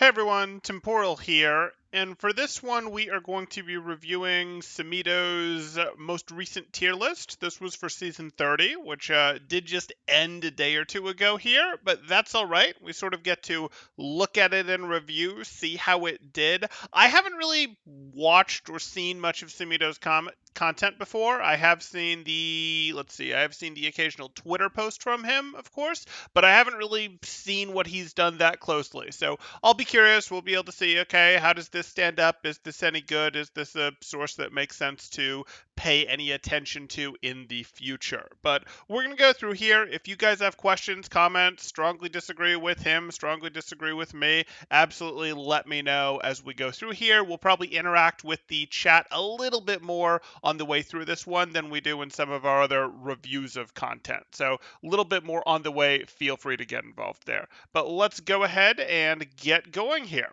Hey everyone, Temporal here, and for this one we are going to be reviewing Sumito's most recent tier list. This was for season 30, which did just end a day or two ago here, but that's alright. We sort of get to look at it and review, see how it did. I haven't really watched or seen much of Sumito's content before. I have seen I have seen the occasional Twitter post from him, of course, but I haven't really seen what he's done that closely. So I'll be curious. We'll be able to see, okay, how does this stand up? Is this any good? Is this a source that makes sense to pay any attention to in the future? But we're going to go through here. If you guys have questions, comments, strongly disagree with him, strongly disagree with me, absolutely let me know as we go through here. We'll probably interact with the chat a little bit more on the way through this one than we do in some of our other reviews of content. So a little bit more on the way. Feel free to get involved there. But let's go ahead and get going here.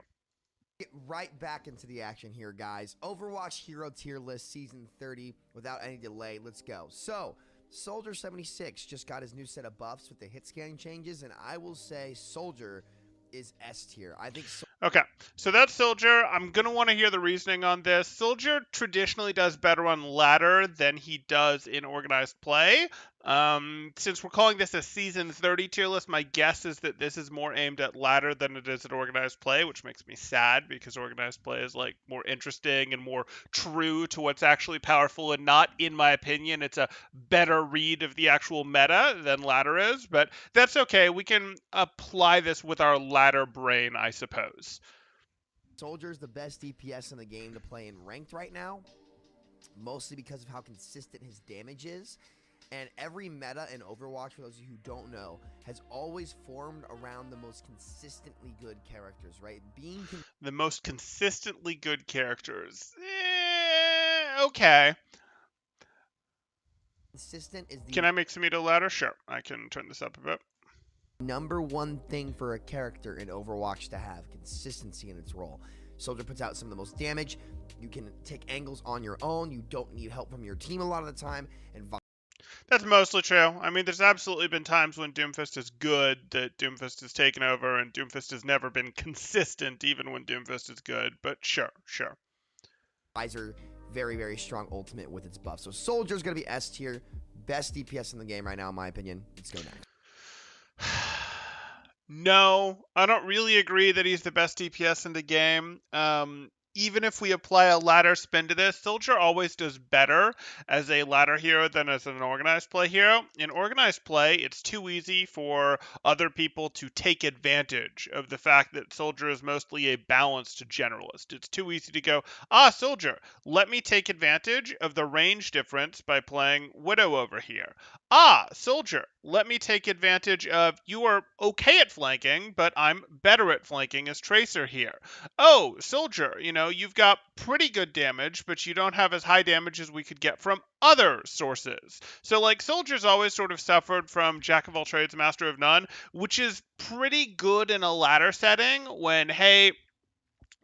Get right back into the action here, guys. Overwatch Hero Tier List Season 30 without any delay. Let's go. So, Soldier 76 just got his new set of buffs with the hit scanning changes, and I will say Soldier is S tier. I think Okay, so that's Soldier. I'm going to want to hear the reasoning on this. Soldier traditionally does better on ladder than he does in organized play. Since we're calling this a season 30 tier list, my guess is that this is more aimed at ladder than it is at organized play, which makes me sad because organized play is like more interesting and more true to what's actually powerful and not, in my opinion, it's a better read of the actual meta than ladder is, but that's okay. We can apply this with our ladder brain, I suppose. Soldier is the best DPS in the game to play in ranked right now, mostly because of how consistent his damage is. And every meta in Overwatch, for those of you who don't know, has always formed around the most consistently good characters, right? The most consistently good characters. Okay. Consistent is the Can I make Samito ladder? Sure. I can turn this up a bit. number one thing for a character in Overwatch to have: consistency in its role. Soldier puts out some of the most damage. You can take angles on your own. You don't need help from your team a lot of the time. And that's mostly true. I mean, there's absolutely been times when Doomfist is good that Doomfist has taken over, and Doomfist has never been consistent even when Doomfist is good. But sure. Visor, very, very strong ultimate with its buff. So Soldier's going to be S tier. Best DPS in the game right now, in my opinion. Let's go next. No, I don't really agree that he's the best DPS in the game. Even if we apply a ladder spin to this, Soldier always does better as a ladder hero than as an organized play hero. In organized play, it's too easy for other people to take advantage of the fact that Soldier is mostly a balanced generalist. It's too easy to go, Soldier, let me take advantage of the range difference by playing Widow over here. Soldier, let me take advantage of you are okay at flanking, but I'm better at flanking as Tracer here. Oh, Soldier, you've got pretty good damage, but you don't have as high damage as we could get from other sources. So, Soldier's always sort of suffered from Jack of all trades, Master of none, which is pretty good in a ladder setting when, hey,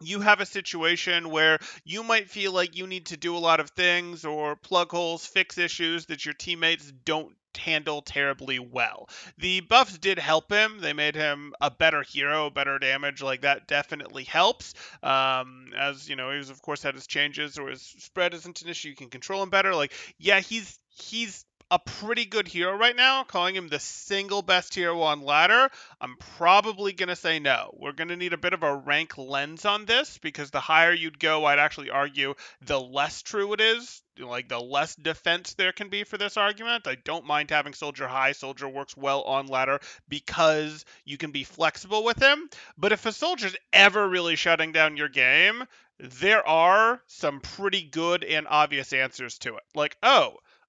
you have a situation where you might feel like you need to do a lot of things or plug holes, fix issues that your teammates don't handle terribly well. The buffs did help him. They made him a better hero, better damage. That definitely helps. As he's of course had his changes, or his spread isn't an issue. You can control him better. He's a pretty good hero right now. Calling him the single best hero on ladder, I'm probably going to say no. We're going to need a bit of a rank lens on this, because the higher you'd go, I'd actually argue the less true it is. The less defense there can be for this argument. I don't mind having Soldier high. Soldier works well on ladder because you can be flexible with him. But if a Soldier's ever really shutting down your game, there are some pretty good and obvious answers to it.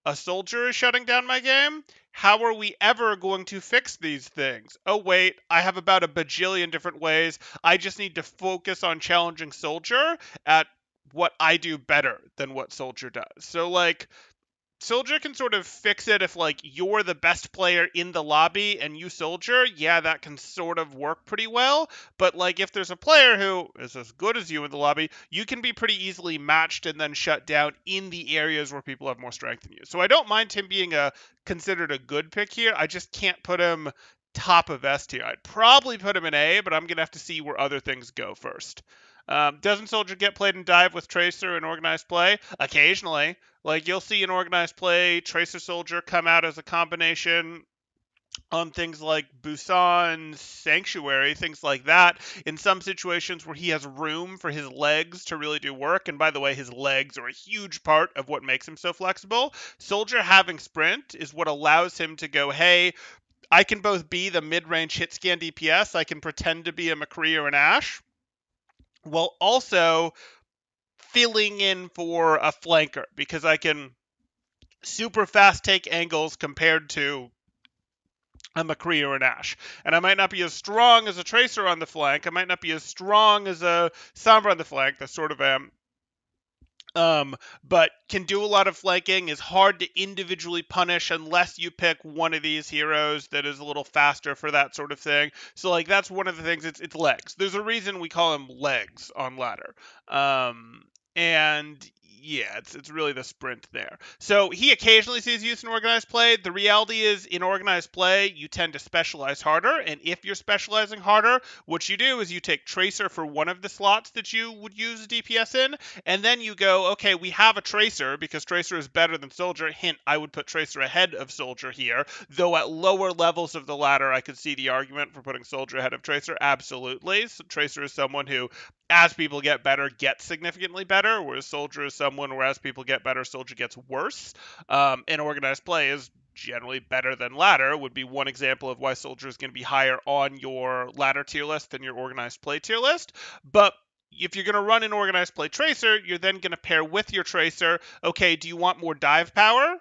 A Soldier is shutting down my game? How are we ever going to fix these things? Oh, wait, I have about a bajillion different ways. I just need to focus on challenging Soldier at what I do better than what Soldier does. So, Soldier can sort of fix it if, you're the best player in the lobby and you Soldier, yeah, that can sort of work pretty well. But, if there's a player who is as good as you in the lobby, you can be pretty easily matched and then shut down in the areas where people have more strength than you. So I don't mind him being considered a good pick here. I just can't put him top of S tier. I'd probably put him in A, but I'm going to have to see where other things go first. Doesn't Soldier get played in dive with Tracer in organized play? Occasionally. Like, you'll see in organized play, Tracer Soldier come out as a combination on things like Busan, Sanctuary, things like that, in some situations where he has room for his legs to really do work. And by the way, his legs are a huge part of what makes him so flexible. Soldier having sprint is what allows him to go, hey, I can both be the mid-range hit scan DPS, I can pretend to be a McCree or an Ashe, while also filling in for a flanker, because I can super fast take angles compared to a McCree or an Ashe. And I might not be as strong as a Tracer on the flank. I might not be as strong as a Sombra on the flank. That's sort of but can do a lot of flanking, is hard to individually punish unless you pick one of these heroes that is a little faster for that sort of thing. So like that's one of the things. It's legs. There's a reason we call him legs on ladder. And yeah, it's really the sprint there. So he occasionally sees use in organized play. The reality is, in organized play, you tend to specialize harder, and if you're specializing harder, what you do is you take Tracer for one of the slots that you would use DPS in, and then you go, okay, we have a Tracer because Tracer is better than Soldier. Hint, I would put Tracer ahead of Soldier here, though at lower levels of the ladder, I could see the argument for putting Soldier ahead of Tracer. Absolutely. So Tracer is someone who, as people get better, gets significantly better, whereas Soldier is someone where as people get better, Soldier gets worse. And organized play is generally better than ladder, would be one example of why Soldier is going to be higher on your ladder tier list than your organized play tier list. But if you're going to run an organized play Tracer, you're then going to pair with your Tracer, okay, do you want more dive power?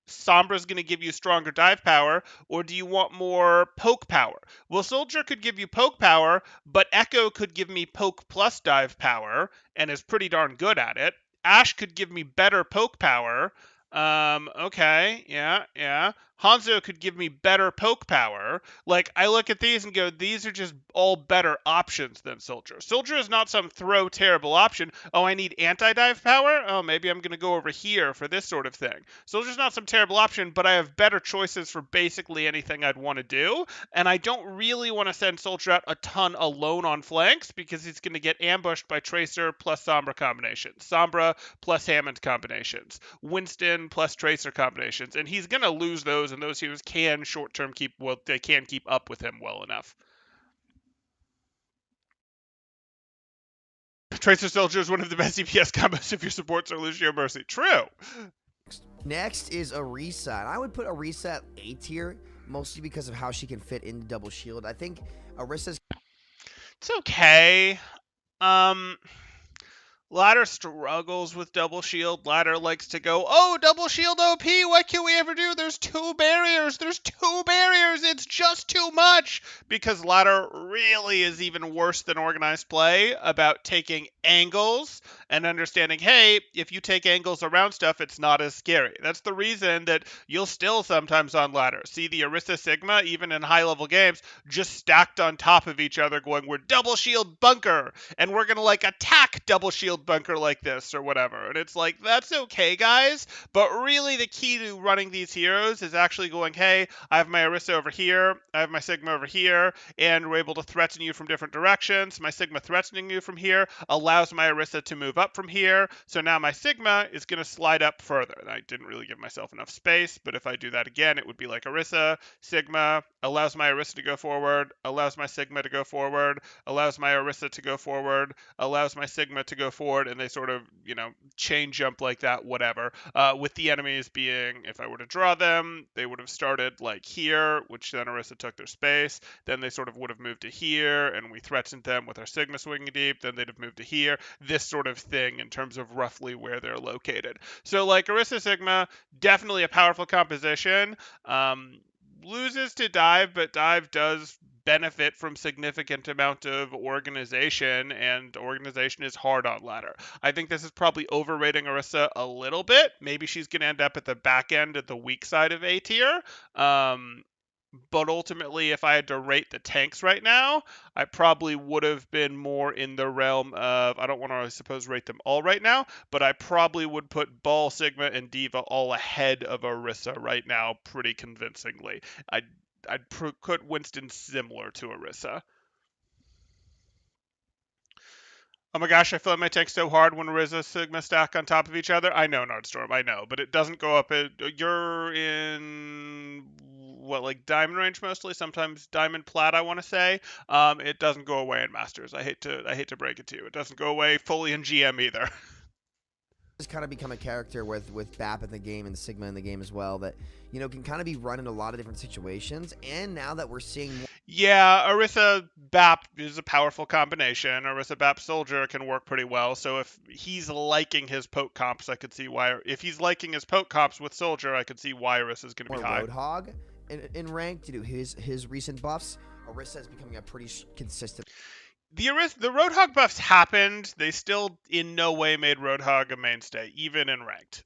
Sombra's going to give you stronger dive power, or do you want more poke power? Well, Soldier could give you poke power, but Echo could give me poke plus dive power, and is pretty darn good at it. Ashe could give me better poke power. Okay, yeah. Hanzo could give me better poke power. Like, I look at these and go, these are just all better options than Soldier. Soldier is not some throw terrible option. Oh, I need anti-dive power? Oh, maybe I'm going to go over here for this sort of thing. Soldier's not some terrible option, but I have better choices for basically anything I'd want to do. And I don't really want to send Soldier out a ton alone on flanks because he's going to get ambushed by Tracer plus Sombra combinations, Sombra plus Hammond combinations, Winston plus Tracer combinations, and he's going to lose those, and those heroes can short-term they can keep up with him well enough. Tracer Soldier is one of the best DPS combos if your supports are Lucio Mercy. True. Next is Orisa, and I would put Orisa at A tier, mostly because of how she can fit into double shield. I think Orisa's... It's okay. Ladder struggles with double shield. Ladder likes to go, oh, double shield OP, what can we ever do? There's two barriers. It's just too much. Because Ladder really is even worse than organized play about taking angles and understanding, hey, if you take angles around stuff, it's not as scary. That's the reason that you'll still sometimes on Ladder see the Orisa Sigma, even in high level games, just stacked on top of each other going, we're double shield bunker, and we're going to like attack double shield bunker like this or whatever. And it's like, that's okay, guys. But really the key to running these heroes is actually going, hey, I have my Orisa over here, I have my Sigma over here, and we're able to threaten you from different directions. My Sigma threatening you from here allows my Orisa to move up from here. So now my Sigma is going to slide up further. And I didn't really give myself enough space, but if I do that again, it would be like Orisa, Sigma, allows my Orisa to go forward, allows my Sigma to go forward, allows my Orisa to go forward, allows my Sigma to go forward, and they sort of, chain jump like that, whatever. With the enemies being, if I were to draw them, they would have started like here, which then Orisa took their space. Then they sort of would have moved to here, and we threatened them with our Sigma swinging deep. Then they'd have moved to here. This sort of thing in terms of roughly where they're located. So like Orisa Sigma, definitely a powerful composition. Loses to dive, but dive does benefit from significant amount of organization, and organization is hard on ladder. I think this is probably overrating Orisa a little bit. Maybe she's going to end up at the back end at the weak side of A tier. But ultimately, if I had to rate the tanks right now, I probably would have been more in the realm of, I don't want to, I suppose, rate them all right now, but I probably would put Ball, Sigma, and Diva all ahead of Orisa right now pretty convincingly. I put Winston similar to Orisa. Oh my gosh, I feel like my tank's so hard when Orisa Sigma stack on top of each other. I know, Nordstorm, I know, but it doesn't go up. You're in what, like diamond range mostly, sometimes diamond plat, I want to say. It doesn't go away in Masters. I hate to break it to you. It doesn't go away fully in GM either. Just kind of become a character with BAP in the game and Sigma in the game as well that can kind of be run in a lot of different situations. And now that we're seeing more Yeah, Orisa BAP is a powerful combination. Orisa BAP Soldier can work pretty well. So if he's liking his poke comps, I could see why. If he's liking his poke comps with Soldier, I could see why Orisa is going to be high. Roadhog in rank to do his recent buffs, Orisa is becoming a pretty consistent. The Roadhog buffs happened. They still in no way made Roadhog a mainstay, even in ranked.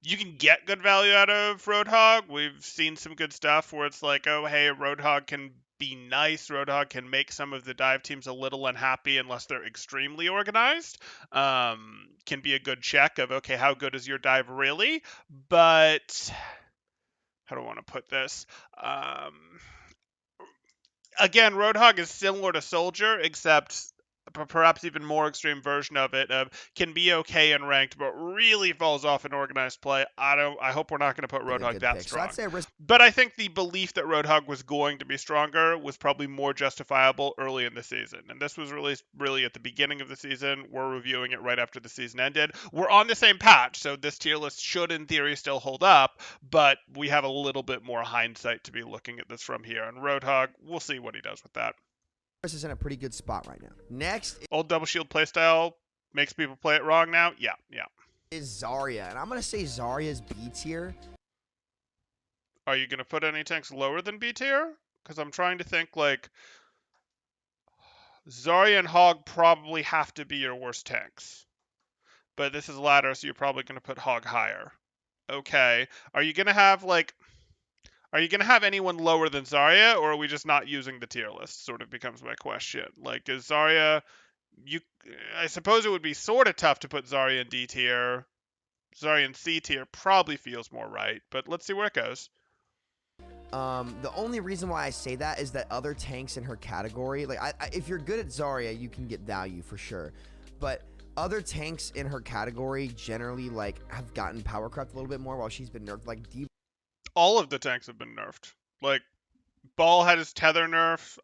You can get good value out of Roadhog. We've seen some good stuff where it's like, oh, hey, Roadhog can be nice. Roadhog can make some of the dive teams a little unhappy unless they're extremely organized. Can be a good check of, okay, how good is your dive really? But how do I want to put this? Again, Roadhog is similar to Soldier, except perhaps even more extreme version of it. Can be okay in ranked, but really falls off in organized play. I hope we're not going to put Roadhog that strong. So but I think the belief that Roadhog was going to be stronger was probably more justifiable early in the season. And this was released really at the beginning of the season. We're reviewing it right after the season ended. We're on the same patch, so this tier list should, in theory, still hold up. But we have a little bit more hindsight to be looking at this from here. And Roadhog, we'll see what he does with that. Chris is in a pretty good spot right now. Next, old double shield playstyle makes people play it wrong now. Yeah. Is Zarya, and I'm gonna say Zarya's B tier. Are you gonna put any tanks lower than B tier? Because I'm trying to think like Zarya and Hog probably have to be your worst tanks, but this is ladder, so you're probably gonna put Hog higher. Okay. Are you gonna have anyone lower than Zarya, or are we just not using the tier list? Sort of becomes my question. Like, is Zarya... I suppose it would be sort of tough to put Zarya in D tier. Zarya in C tier probably feels more right, but let's see where it goes. The only reason why I say that is that other tanks in her category, like if you're good at Zarya, you can get value for sure, but other tanks in her category generally like have gotten power crept a little bit more while she's been nerfed. Like all of the tanks have been nerfed. Like Ball had his tether nerf.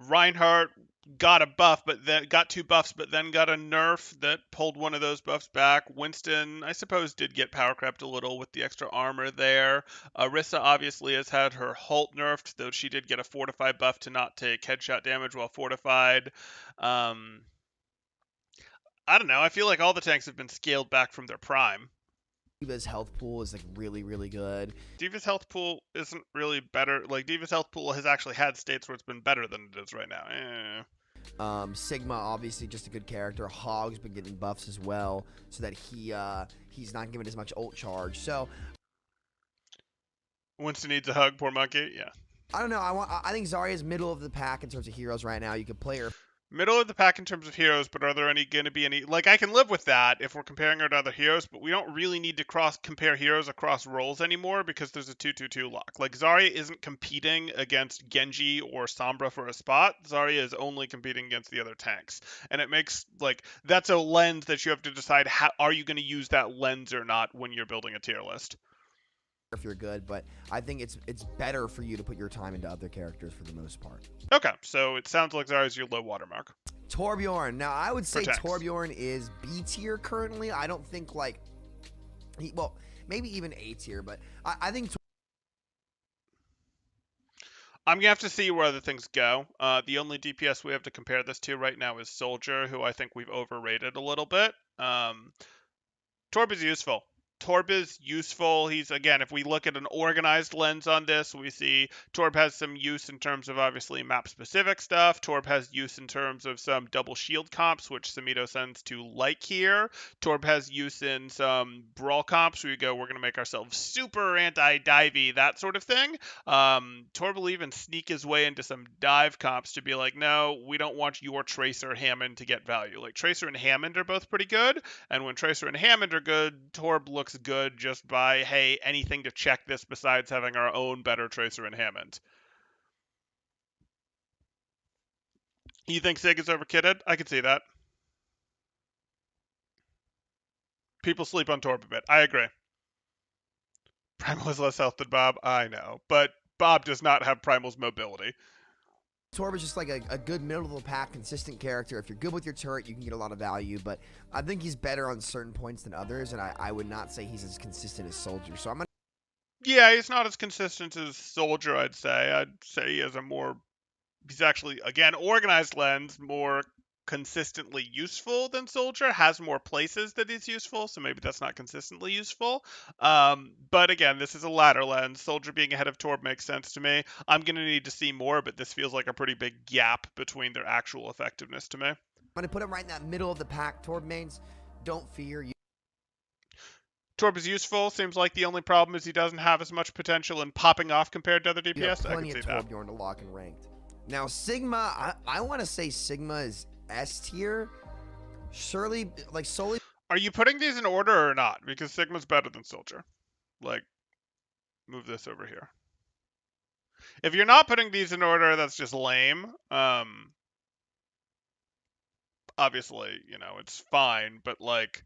Reinhardt got a buff, but then got 2 buffs, but then got a nerf that pulled one of those buffs back. Winston, I suppose, did get power crept a little with the extra armor there. Orisa obviously has had her Halt nerfed, though she did get a fortified buff to not take headshot damage while fortified. I don't know. I feel like all the tanks have been scaled back from their prime. D.Va's health pool is like really, really good. D.Va's health pool isn't really better. Like D.Va's health pool has actually had states where it's been better than it is right now. Sigma obviously just a good character. Hog's been getting buffs as well, so that he's not given as much ult charge. So Winston needs a hug, poor monkey. Yeah. I don't know. I think Zarya's middle of the pack in terms of heroes right now. You could play her middle of the pack in terms of heroes, but are there going to be any... Like, I can live with that if we're comparing her to other heroes, but we don't really need to compare heroes across roles anymore because there's a 2-2-2 lock. Like, Zarya isn't competing against Genji or Sombra for a spot. Zarya is only competing against the other tanks. And it makes, like, that's a lens that you have to decide, are you going to use that lens or not when you're building a tier list. If you're good, but I think it's better for you to put your time into other characters for the most part. Okay, so it sounds like Zarya's your low watermark. Torbjorn. Now, I would say Torbjorn is B tier currently. I don't think like well, maybe even A tier, but I think I'm gonna have to see where other things go. The only DPS we have to compare this to right now is Soldier, who I think we've overrated a little bit. Torb is useful. Torb is useful. He's, again, if we look at an organized lens on this, we see Torb has some use in terms of obviously map-specific stuff. Torb has use in terms of some double shield comps, which Samito sends to like here. Torb has use in some brawl comps where you go, we're going to make ourselves super anti-divey, that sort of thing. Torb will even sneak his way into some dive comps to be like, no, we don't want your Tracer Hammond to get value. Like, Tracer and Hammond are both pretty good, and when Tracer and Hammond are good, Torb looks looks good just by, hey, anything to check this besides having our own better Tracer in Hammond. You think Sig is overkitted? I could see that. People sleep on Torb a bit. I agree. Primal has less health than Bob. I know. But Bob does not have Primal's mobility. Torb is just like a good middle of the pack, consistent character. If you're good with your turret, you can get a lot of value, but I think he's better on certain points than others, and I would not say he's as consistent as Soldier. So I'm going to. Yeah, he's not as consistent as Soldier, I'd say. I'd say he has a more, he's actually, again, organized lens, more consistently useful than Soldier, has more places that he's useful, so maybe that's not consistently useful. But again, this is a ladder lens. Soldier being ahead of Torb makes sense to me. I'm going to need to see more, but this feels like a pretty big gap between their actual effectiveness to me. I'm going to put him right in that middle of the pack. Torb mains, don't fear. Torb is useful. Seems like the only problem is he doesn't have as much potential in popping off compared to other DPS. You have I can plenty see of that. Torbjorn to lock and ranked. Now, Sigma, I want to say Sigma is S tier. Surely, like, solely. Are you putting these in order or not? Because Sigma's better than Soldier. Like, move this over here. If you're not putting these in order, that's just lame. Obviously, you know, it's fine, but like,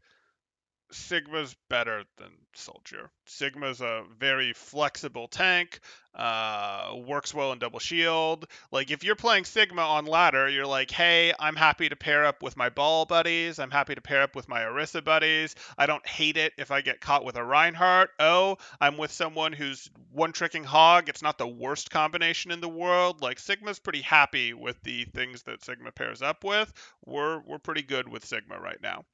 Sigma's better than Soldier. Sigma's a very flexible tank, works well in double shield. Like, if you're playing Sigma on ladder, you're like, hey, I'm happy to pair up with my ball buddies. I'm happy to pair up with my Orisa buddies. I don't hate it if I get caught with a Reinhardt. Oh, I'm with someone who's one-tricking Hog. It's not the worst combination in the world. Like, Sigma's pretty happy with the things that Sigma pairs up with. We're pretty good with Sigma right now.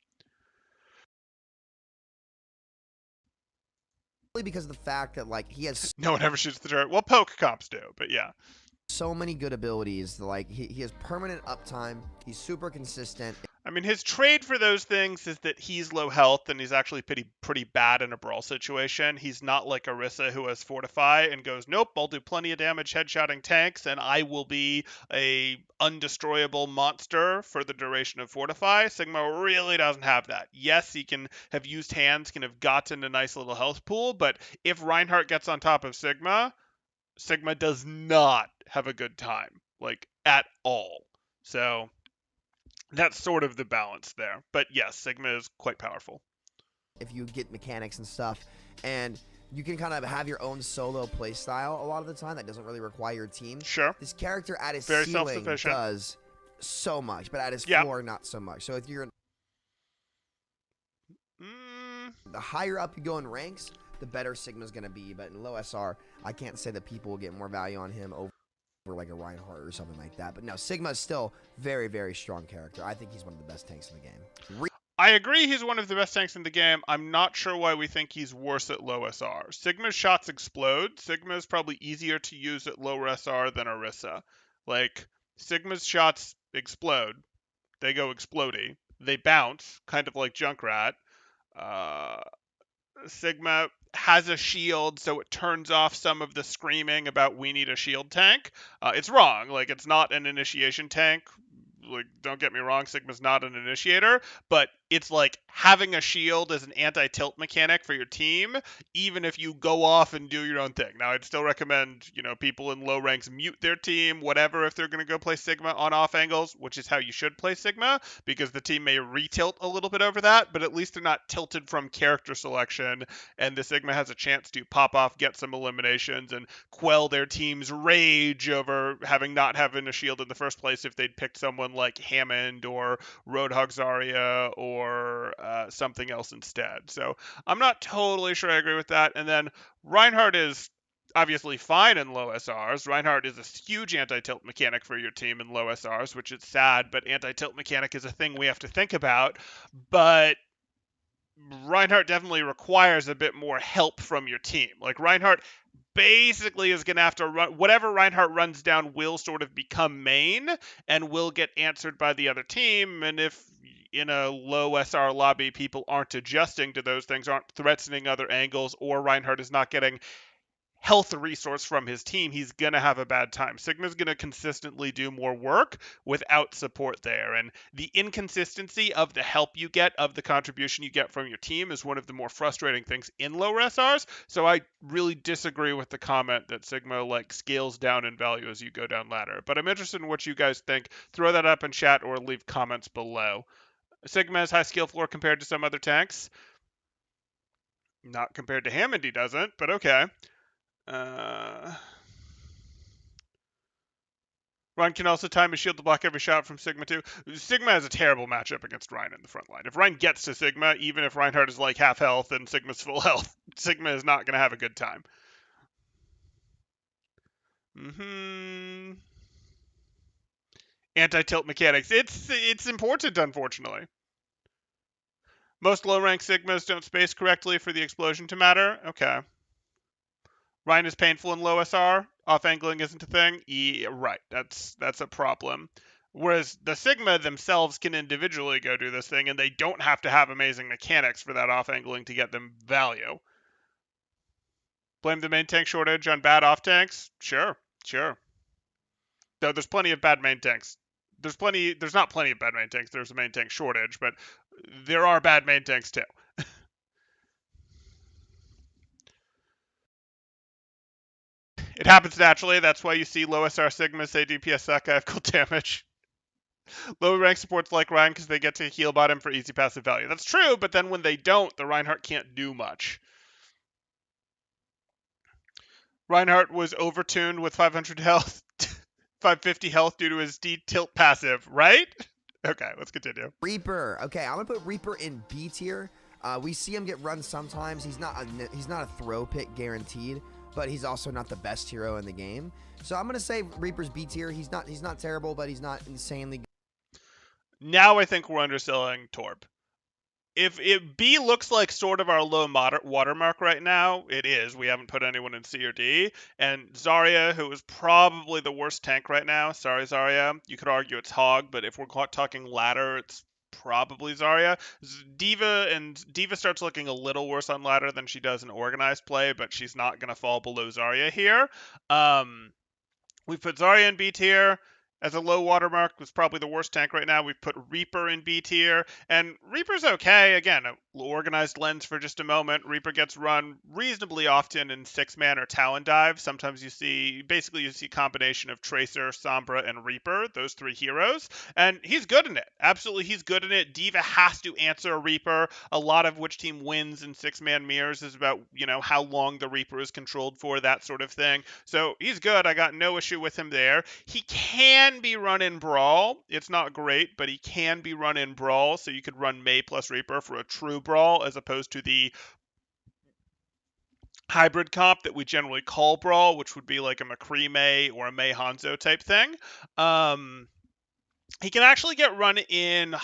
Because of the fact that, like, he has No one ever shoots the turret. Well, poke comps do, but yeah. so many good abilities. Like, he has permanent uptime. He's super consistent. I mean, his trade for those things is that he's low health and he's actually pretty bad in a brawl situation. He's not like Orisa who has Fortify and goes, nope, I'll do plenty of damage headshotting tanks and I will be a undestroyable monster for the duration of Fortify. Sigma really doesn't have that. Yes, he can have used hands, can have gotten a nice little health pool, but if Reinhardt gets on top of Sigma, Sigma does not have a good time, like, at all. So that's sort of the balance there. But yes, Sigma is quite powerful. If you get mechanics and stuff, and you can kind of have your own solo play style a lot of the time that doesn't really require a team. Sure. This character at his Very ceiling self-sufficient. does so much, but at his floor, not so much. So if you're the higher up you go in ranks, the better Sigma's going to be. But in low SR, I can't say that people will get more value on him over like a Reinhardt or something like that. But no, Sigma is still very, very strong character. I think he's one of the best tanks in the game. I agree he's one of the best tanks in the game. I'm not sure why we think he's worse at low SR. Sigma's shots explode. Sigma is probably easier to use at lower SR than Orisa. Like, Sigma's shots explode. They go explodey. They bounce, kind of like Junkrat. Sigma has a shield, so it turns off some of the screaming about we need a shield tank. It's wrong. Like, it's not an initiation tank. Like, don't get me wrong, Sigma's not an initiator, but it's like having a shield as an anti-tilt mechanic for your team, even if you go off and do your own thing. Now, I'd still recommend, you know, people in low ranks mute their team, whatever, if they're going to go play Sigma on off angles, which is how you should play Sigma, because the team may retilt a little bit over that, but at least they're not tilted from character selection, and the Sigma has a chance to pop off, get some eliminations, and quell their team's rage over not having a shield in the first place if they'd picked someone like Hammond or Roadhog Zarya or something else instead. So I'm not totally sure I agree with that. And then Reinhardt is obviously fine in low SRs. Reinhardt is a huge anti-tilt mechanic for your team in low SRs, which is sad, but anti-tilt mechanic is a thing we have to think about. But Reinhardt definitely requires a bit more help from your team. Like, Reinhardt basically is going to have to run whatever Reinhardt runs down will sort of become main and will get answered by the other team. And if in a low SR lobby people aren't adjusting to those things, aren't threatening other angles, or Reinhardt is not getting health resource from his team, he's going to have a bad time. Sigma's going to consistently do more work without support there. And the inconsistency of the help you get, of the contribution you get from your team, is one of the more frustrating things in lower SRs. So I really disagree with the comment that Sigma like scales down in value as you go down ladder. But I'm interested in what you guys think. Throw that up in chat or leave comments below. Sigma has high skill floor compared to some other tanks. Not compared to Hammond, he doesn't, but okay. Ryan can also time his shield to block every shot from Sigma too. Sigma has a terrible matchup against Ryan in the front line. If Ryan gets to Sigma, even if Reinhardt is like half health and Sigma's full health, Sigma is not going to have a good time. Anti-tilt mechanics. It's important, unfortunately. Most low-rank Sigmas don't space correctly for the explosion to matter. Okay. Ryan is painful in low SR. Off angling isn't a thing. Right. That's a problem. Whereas the Sigma themselves can individually go do this thing, and they don't have to have amazing mechanics for that off angling to get them value. Blame the main tank shortage on bad off tanks? Sure. Though there's plenty of bad main tanks. There's not plenty of bad main tanks. There's a main tank shortage, but there are bad main tanks too. It happens naturally. That's why you see low SR Sigma say DPS suck. I have cool damage. Low rank supports like Ryan because they get to heal bottom for easy passive value. That's true, but then when they don't, the Reinhardt can't do much. Reinhardt was overtuned with 500 health, 550 health due to his D-tilt passive, right? Okay, let's continue. Reaper. Okay, I'm gonna put Reaper in B tier. We see him get run sometimes. He's not a throw pick guaranteed, but he's also not the best hero in the game. So I'm gonna say Reaper's B tier. He's not terrible, but he's not insanely good. Now I think we're underselling Torb. If B looks like sort of our low watermark right now, it is. We haven't put anyone in C or D. And Zarya, who is probably the worst tank right now. Sorry, Zarya. You could argue it's Hog, but if we're talking ladder, it's probably Zarya. Diva starts looking a little worse on ladder than she does in organized play, but she's not going to fall below Zarya here. We've put Zarya in B tier. As a low watermark, was probably the worst tank right now. We've put Reaper in B tier, and Reaper's okay. Again, a organized lens for just a moment. Reaper gets run reasonably often in 6-man or Talon dive. Sometimes you see a combination of Tracer, Sombra, and Reaper, those 3 heroes, and he's good in it. Absolutely, he's good in it. Diva has to answer a Reaper. A lot of which team wins in 6-man mirrors is about, how long the Reaper is controlled for, that sort of thing. So he's good. I got no issue with him there. He can be run in Brawl. It's not great, but he can be run in Brawl, so you could run Mei plus Reaper for a true Brawl as opposed to the hybrid comp that we generally call Brawl, which would be like a McCree Mei or a Mei Hanzo type thing. He can actually get run in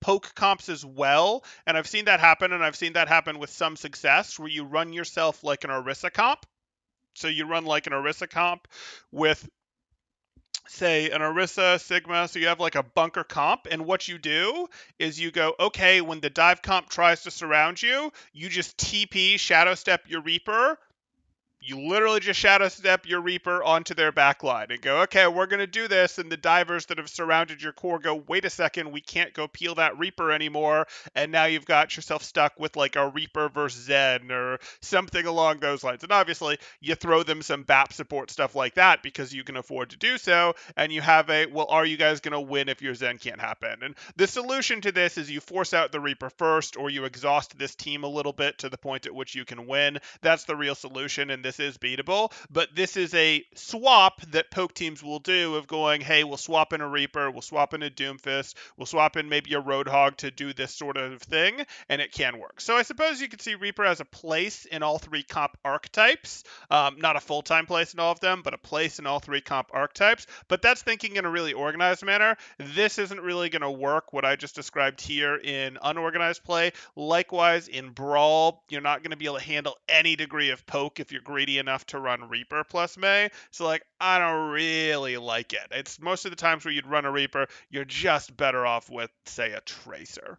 poke comps as well, and I've seen that happen, and I've seen that happen with some success, where you run yourself like an Orisa comp. So you run like an Orisa comp with, say, an Orisa Sigma, so you have like a bunker comp, and what you do is you go, okay, when the dive comp tries to surround you, you just TP Shadow Step your Reaper. You literally just Shadow Step your Reaper onto their backline and go, okay, we're going to do this. And the divers that have surrounded your core go, wait a second, we can't go peel that Reaper anymore. And now you've got yourself stuck with like a Reaper versus Zen or something along those lines. And obviously, you throw them some BAP support stuff like that because you can afford to do so. And you have well, are you guys going to win if your Zen can't happen? And the solution to this is you force out the Reaper first, or you exhaust this team a little bit to the point at which you can win. That's the real solution. And this is beatable, but this is a swap that poke teams will do of going, hey, we'll swap in a Reaper, we'll swap in a Doomfist, we'll swap in maybe a Roadhog to do this sort of thing, and it can work. So I suppose you could see Reaper as a place in all 3 comp archetypes, not a full-time place in all of them, but a place in all 3 comp archetypes, but that's thinking in a really organized manner. This isn't really going to work, what I just described here, in unorganized play. Likewise, in Brawl, you're not going to be able to handle any degree of poke if you're greedy enough to run Reaper plus Mei. So like, I don't really like it. It's most of the times where you'd run a Reaper, you're just better off with, say, a Tracer.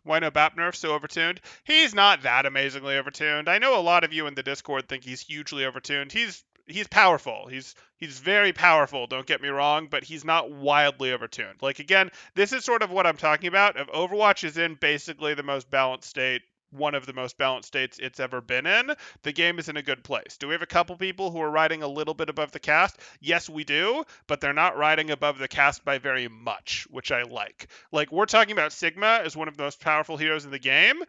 Why no BAP nerf so overtuned? He's not that amazingly overtuned. I know a lot of you in the Discord think he's hugely overtuned. He's powerful. He's very powerful, don't get me wrong, but he's not wildly overtuned. Like, again, this is sort of what I'm talking about. If Overwatch is in basically the most balanced state, one of the most balanced states it's ever been in, the game is in a good place. Do we have a couple people who are riding a little bit above the cast? Yes, we do, but they're not riding above the cast by very much, which I like. Like, we're talking about Sigma as one of the most powerful heroes in the game,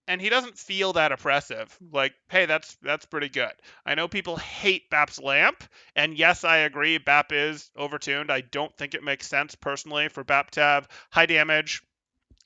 and he doesn't feel that oppressive. Like, hey, that's pretty good. I know people hate BAP's lamp, and yes, I agree, BAP is overtuned. I don't think it makes sense personally for BAP to have high damage,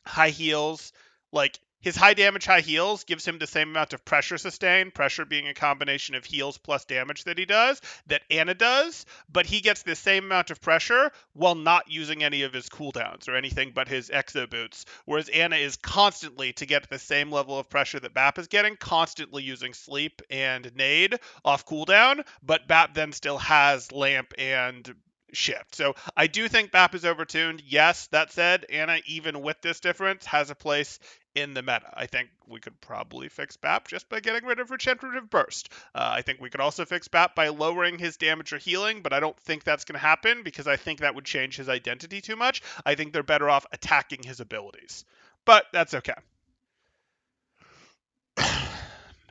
high heals. Like, his high damage, high heals gives him the same amount of pressure sustain, pressure being a combination of heals plus damage that he does, that Ana does, but he gets the same amount of pressure while not using any of his cooldowns or anything but his exo boots, whereas Ana is constantly, to get the same level of pressure that BAP is getting, constantly using sleep and nade off cooldown, but BAP then still has lamp and shift. So I do think BAP is overtuned. Yes, that said, Ana, even with this difference, has a place in the meta. I think we could probably fix BAP just by getting rid of Regenerative Burst. I think we could also fix BAP by lowering his damage or healing, but I don't think that's going to happen because I think that would change his identity too much. I think they're better off attacking his abilities. But that's okay.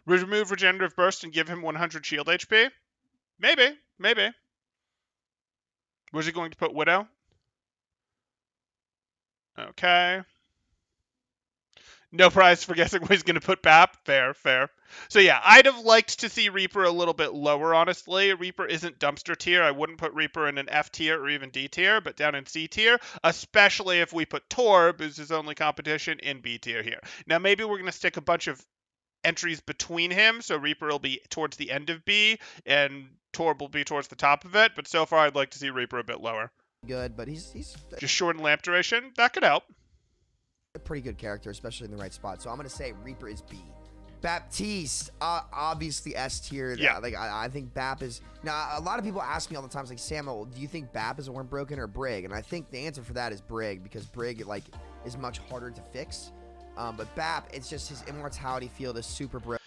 Remove Regenerative Burst and give him 100 shield HP? Maybe, maybe. Was he going to put Widow? Okay. No prize for guessing where he's going to put BAP. Fair, fair. So yeah, I'd have liked to see Reaper a little bit lower, honestly. Reaper isn't dumpster tier. I wouldn't put Reaper in an F tier or even D tier, but down in C tier, especially if we put Torb, who's his only competition, in B tier here. Now maybe we're going to stick a bunch of entries between him, so Reaper will be towards the end of B, and Torb will be towards the top of it, but so far I'd like to see Reaper a bit lower. Good, but he's Just shorten lamp duration? That could help. a pretty good character, especially in the right spot. So I'm gonna say Reaper is B. Baptiste, obviously S tier. Yeah. Like I think BAP is now. A lot of people ask me all the time, like, Samuel, do you think BAP is Worm Broken or Brig? And I think the answer for that is Brig, because Brig like is much harder to fix. But BAP, it's just his immortality field is super broken.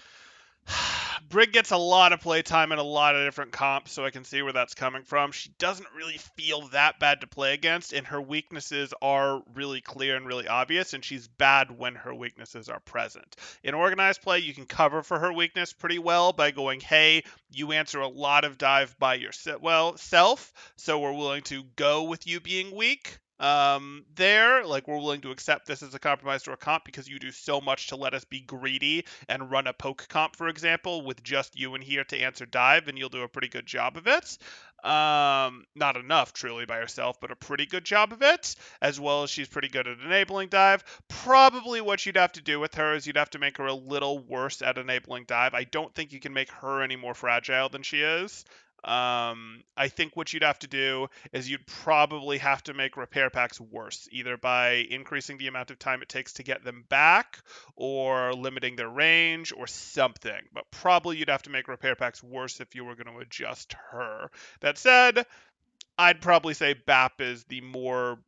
Brig gets a lot of playtime in a lot of different comps, so I can see where that's coming from. She doesn't really feel that bad to play against, and her weaknesses are really clear and really obvious, and she's bad when her weaknesses are present. In organized play, you can cover for her weakness pretty well by going, hey, you answer a lot of dive by yourself, so we're willing to go with you being weak. Like, we're willing to accept this as a compromise to our comp because you do so much to let us be greedy and run a poke comp, for example, with just you in here to answer dive, and you'll do a pretty good job of it. Not enough truly by herself, but a pretty good job of it, as well as she's pretty good at enabling dive. Probably what you'd have to do with her is you'd have to make her a little worse at enabling dive. I don't think you can make her any more fragile than she is. I think what you'd have to do is you'd probably have to make repair packs worse, either by increasing the amount of time it takes to get them back, or limiting their range, or something. But probably you'd have to make repair packs worse if you were going to adjust her. That said, I'd probably say BAP is the more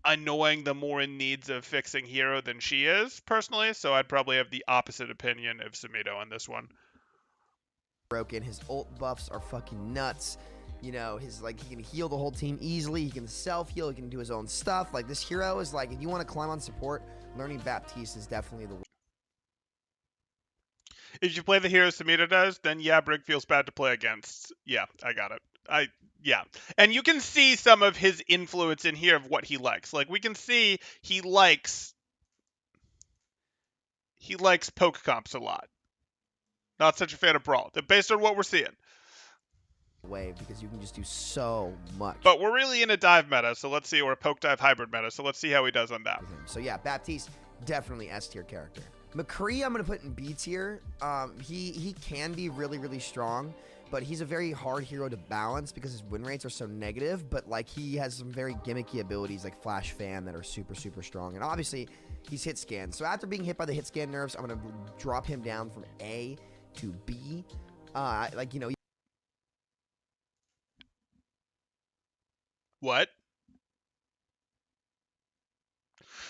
annoying, the more in needs of fixing hero than she is, personally, so I'd probably have the opposite opinion of Sumito on this one. Broken. His ult buffs are fucking nuts. You know, his like he can heal the whole team easily. He can self heal. He can do his own stuff. Like, this hero is like, if you want to climb on support, learning Baptiste is definitely the way. If you play the hero Sumito does, then yeah, Brig feels bad to play against. Yeah, I got it. Yeah. And you can see some of his influence in here of what he likes. Like, we can see he likes poke comps a lot. Not such a fan of Brawl, based on what we're seeing. Way, because you can just do so much. But we're really in a dive meta, so let's see, or a poke dive hybrid meta, so let's see how he does on that. So yeah, Baptiste, definitely S tier character. McCree, I'm gonna put in B tier. He can be really, really strong, but he's a very hard hero to balance because his win rates are so negative. But like, he has some very gimmicky abilities like Flash Fan that are super, super strong, and obviously he's hit scan. So after being hit by the hit scan nerfs, I'm gonna drop him down from A to B. Like, you know. What?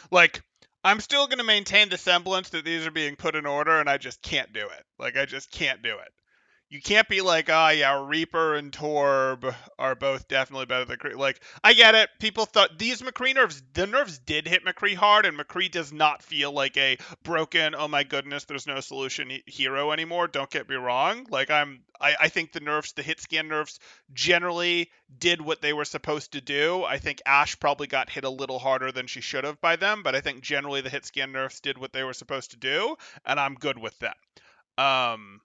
Like, I'm still going to maintain the semblance that these are being put in order, and I just can't do it. Like, I just can't do it. You can't be like, oh yeah, Reaper and Torb are both definitely better than McCree. Like, I get it. People thought these McCree nerfs, the nerfs did hit McCree hard, and McCree does not feel like a broken, oh my goodness, there's no solution hero anymore. Don't get me wrong. Like, I think the nerfs, the hit scan nerfs, generally did what they were supposed to do. I think Ashe probably got hit a little harder than she should have by them, but I think generally the hit scan nerfs did what they were supposed to do, and I'm good with them. Um,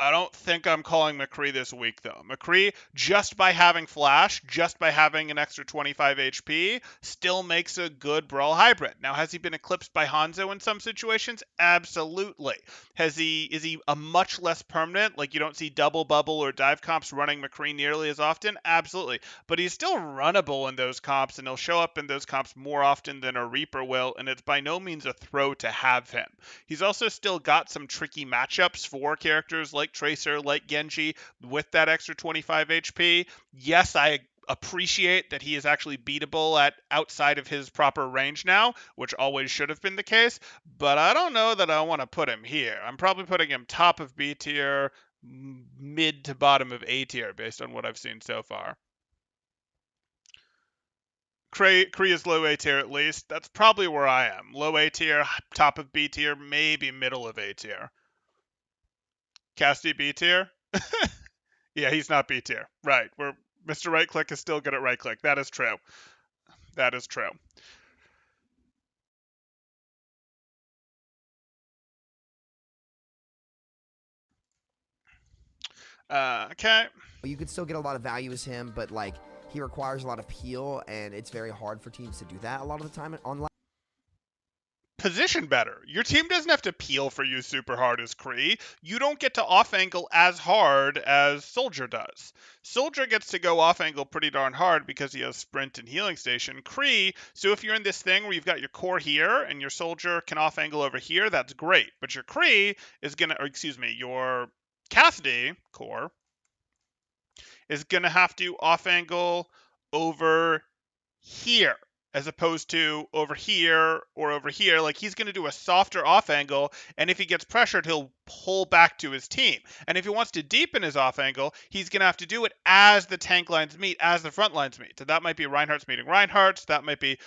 I don't think I'm calling McCree this week, though. McCree, just by having Flash, just by having an extra 25 HP, still makes a good Brawl hybrid. Now, has he been eclipsed by Hanzo in some situations? Absolutely. Is he a much less permanent? Like, you don't see double bubble or dive comps running McCree nearly as often? Absolutely. But he's still runnable in those comps, and he'll show up in those comps more often than a Reaper will, and it's by no means a throw to have him. He's also still got some tricky matchups for characters like Tracer, like Genji, with that extra 25 HP. Yes, I appreciate that he is actually beatable at outside of his proper range now, which always should have been the case, but I don't know that I want to put him here. I'm probably putting him top of B tier, mid to bottom of A tier based on what I've seen so far. Kree is low A tier at least. That's probably where I am. Low A tier, top of B tier, maybe middle of A tier. Casty B tier? Yeah, he's not B tier. Right. We're Mr. Right Click is still good at right click. That is true. That is true. Okay. You could still get a lot of value as him, but like he requires a lot of peel, and it's very hard for teams to do that a lot of the time on. Position better. Your team doesn't have to peel for you super hard as Kree. You don't get to off angle as hard as Soldier does. Soldier gets to go off angle pretty darn hard because he has sprint and healing station. Kree, so if you're in this thing where you've got your core here and your Soldier can off angle over here, that's great. But your Kree is gonna, or excuse me, your Cassidy core is gonna have to off angle over here as opposed to over here or over here. Like, he's going to do a softer off angle, and if he gets pressured, he'll pull back to his team. And if he wants to deepen his off angle, he's going to have to do it as the tank lines meet, as the front lines meet. So that might be Reinhardt's meeting Reinhardt's. That might be,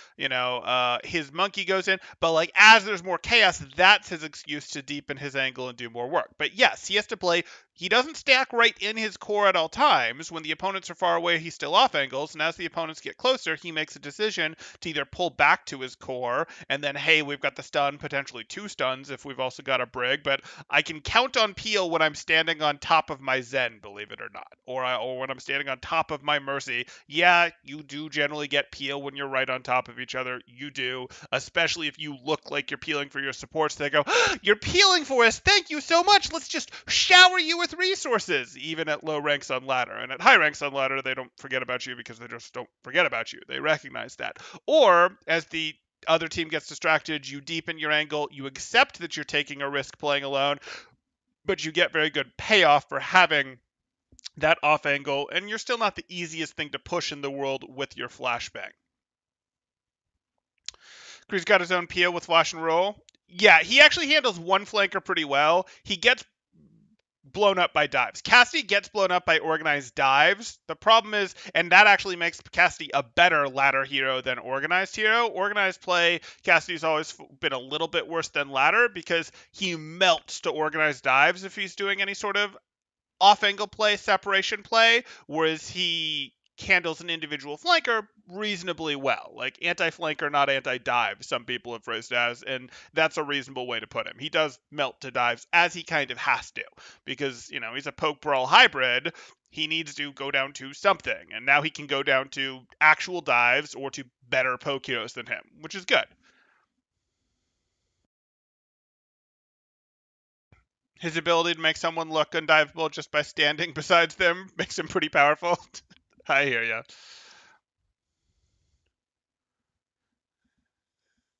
his monkey goes in. But like, as there's more chaos, that's his excuse to deepen his angle and do more work. But yes, he has to play. He doesn't stack right in his core at all times. When the opponents are far away, he still off angles, and as the opponents get closer, he makes a decision to either pull back to his core, and then, hey, we've got the stun, potentially 2 stuns if we've also got a Brig, but I can count on peel when I'm standing on top of my Zen, believe it or not, or when I'm standing on top of my Mercy. Yeah, you do generally get peel when you're right on top of each other. You do, especially if you look like you're peeling for your supports. They go, you're peeling for us, thank you so much, let's just shower you with resources, even at low ranks on ladder. And at high ranks on ladder, they don't forget about you because they just don't forget about you. They recognize that. Or, as the other team gets distracted, you deepen your angle, you accept that you're taking a risk playing alone, but you get very good payoff for having that off angle, and you're still not the easiest thing to push in the world with your flashbang. Kree's got his own PO with flash and roll. Yeah, he actually handles one flanker pretty well. He gets blown up by dives. Cassidy gets blown up by organized dives. The problem is, and that actually makes Cassidy a better ladder hero than organized hero. Organized play, Cassidy's always been a little bit worse than ladder because he melts to organized dives if he's doing any sort of off-angle play, separation play, whereas he handles an individual flanker reasonably well. Like anti-flanker, not anti-dive, some people have phrased it as, and that's a reasonable way to put him. He does melt to dives, as he kind of has to, because, he's a poke brawl hybrid. He needs to go down to something, and now he can go down to actual dives or to better poke heroes than him, which is good. His ability to make someone look undiveable just by standing besides them makes him pretty powerful. I hear ya.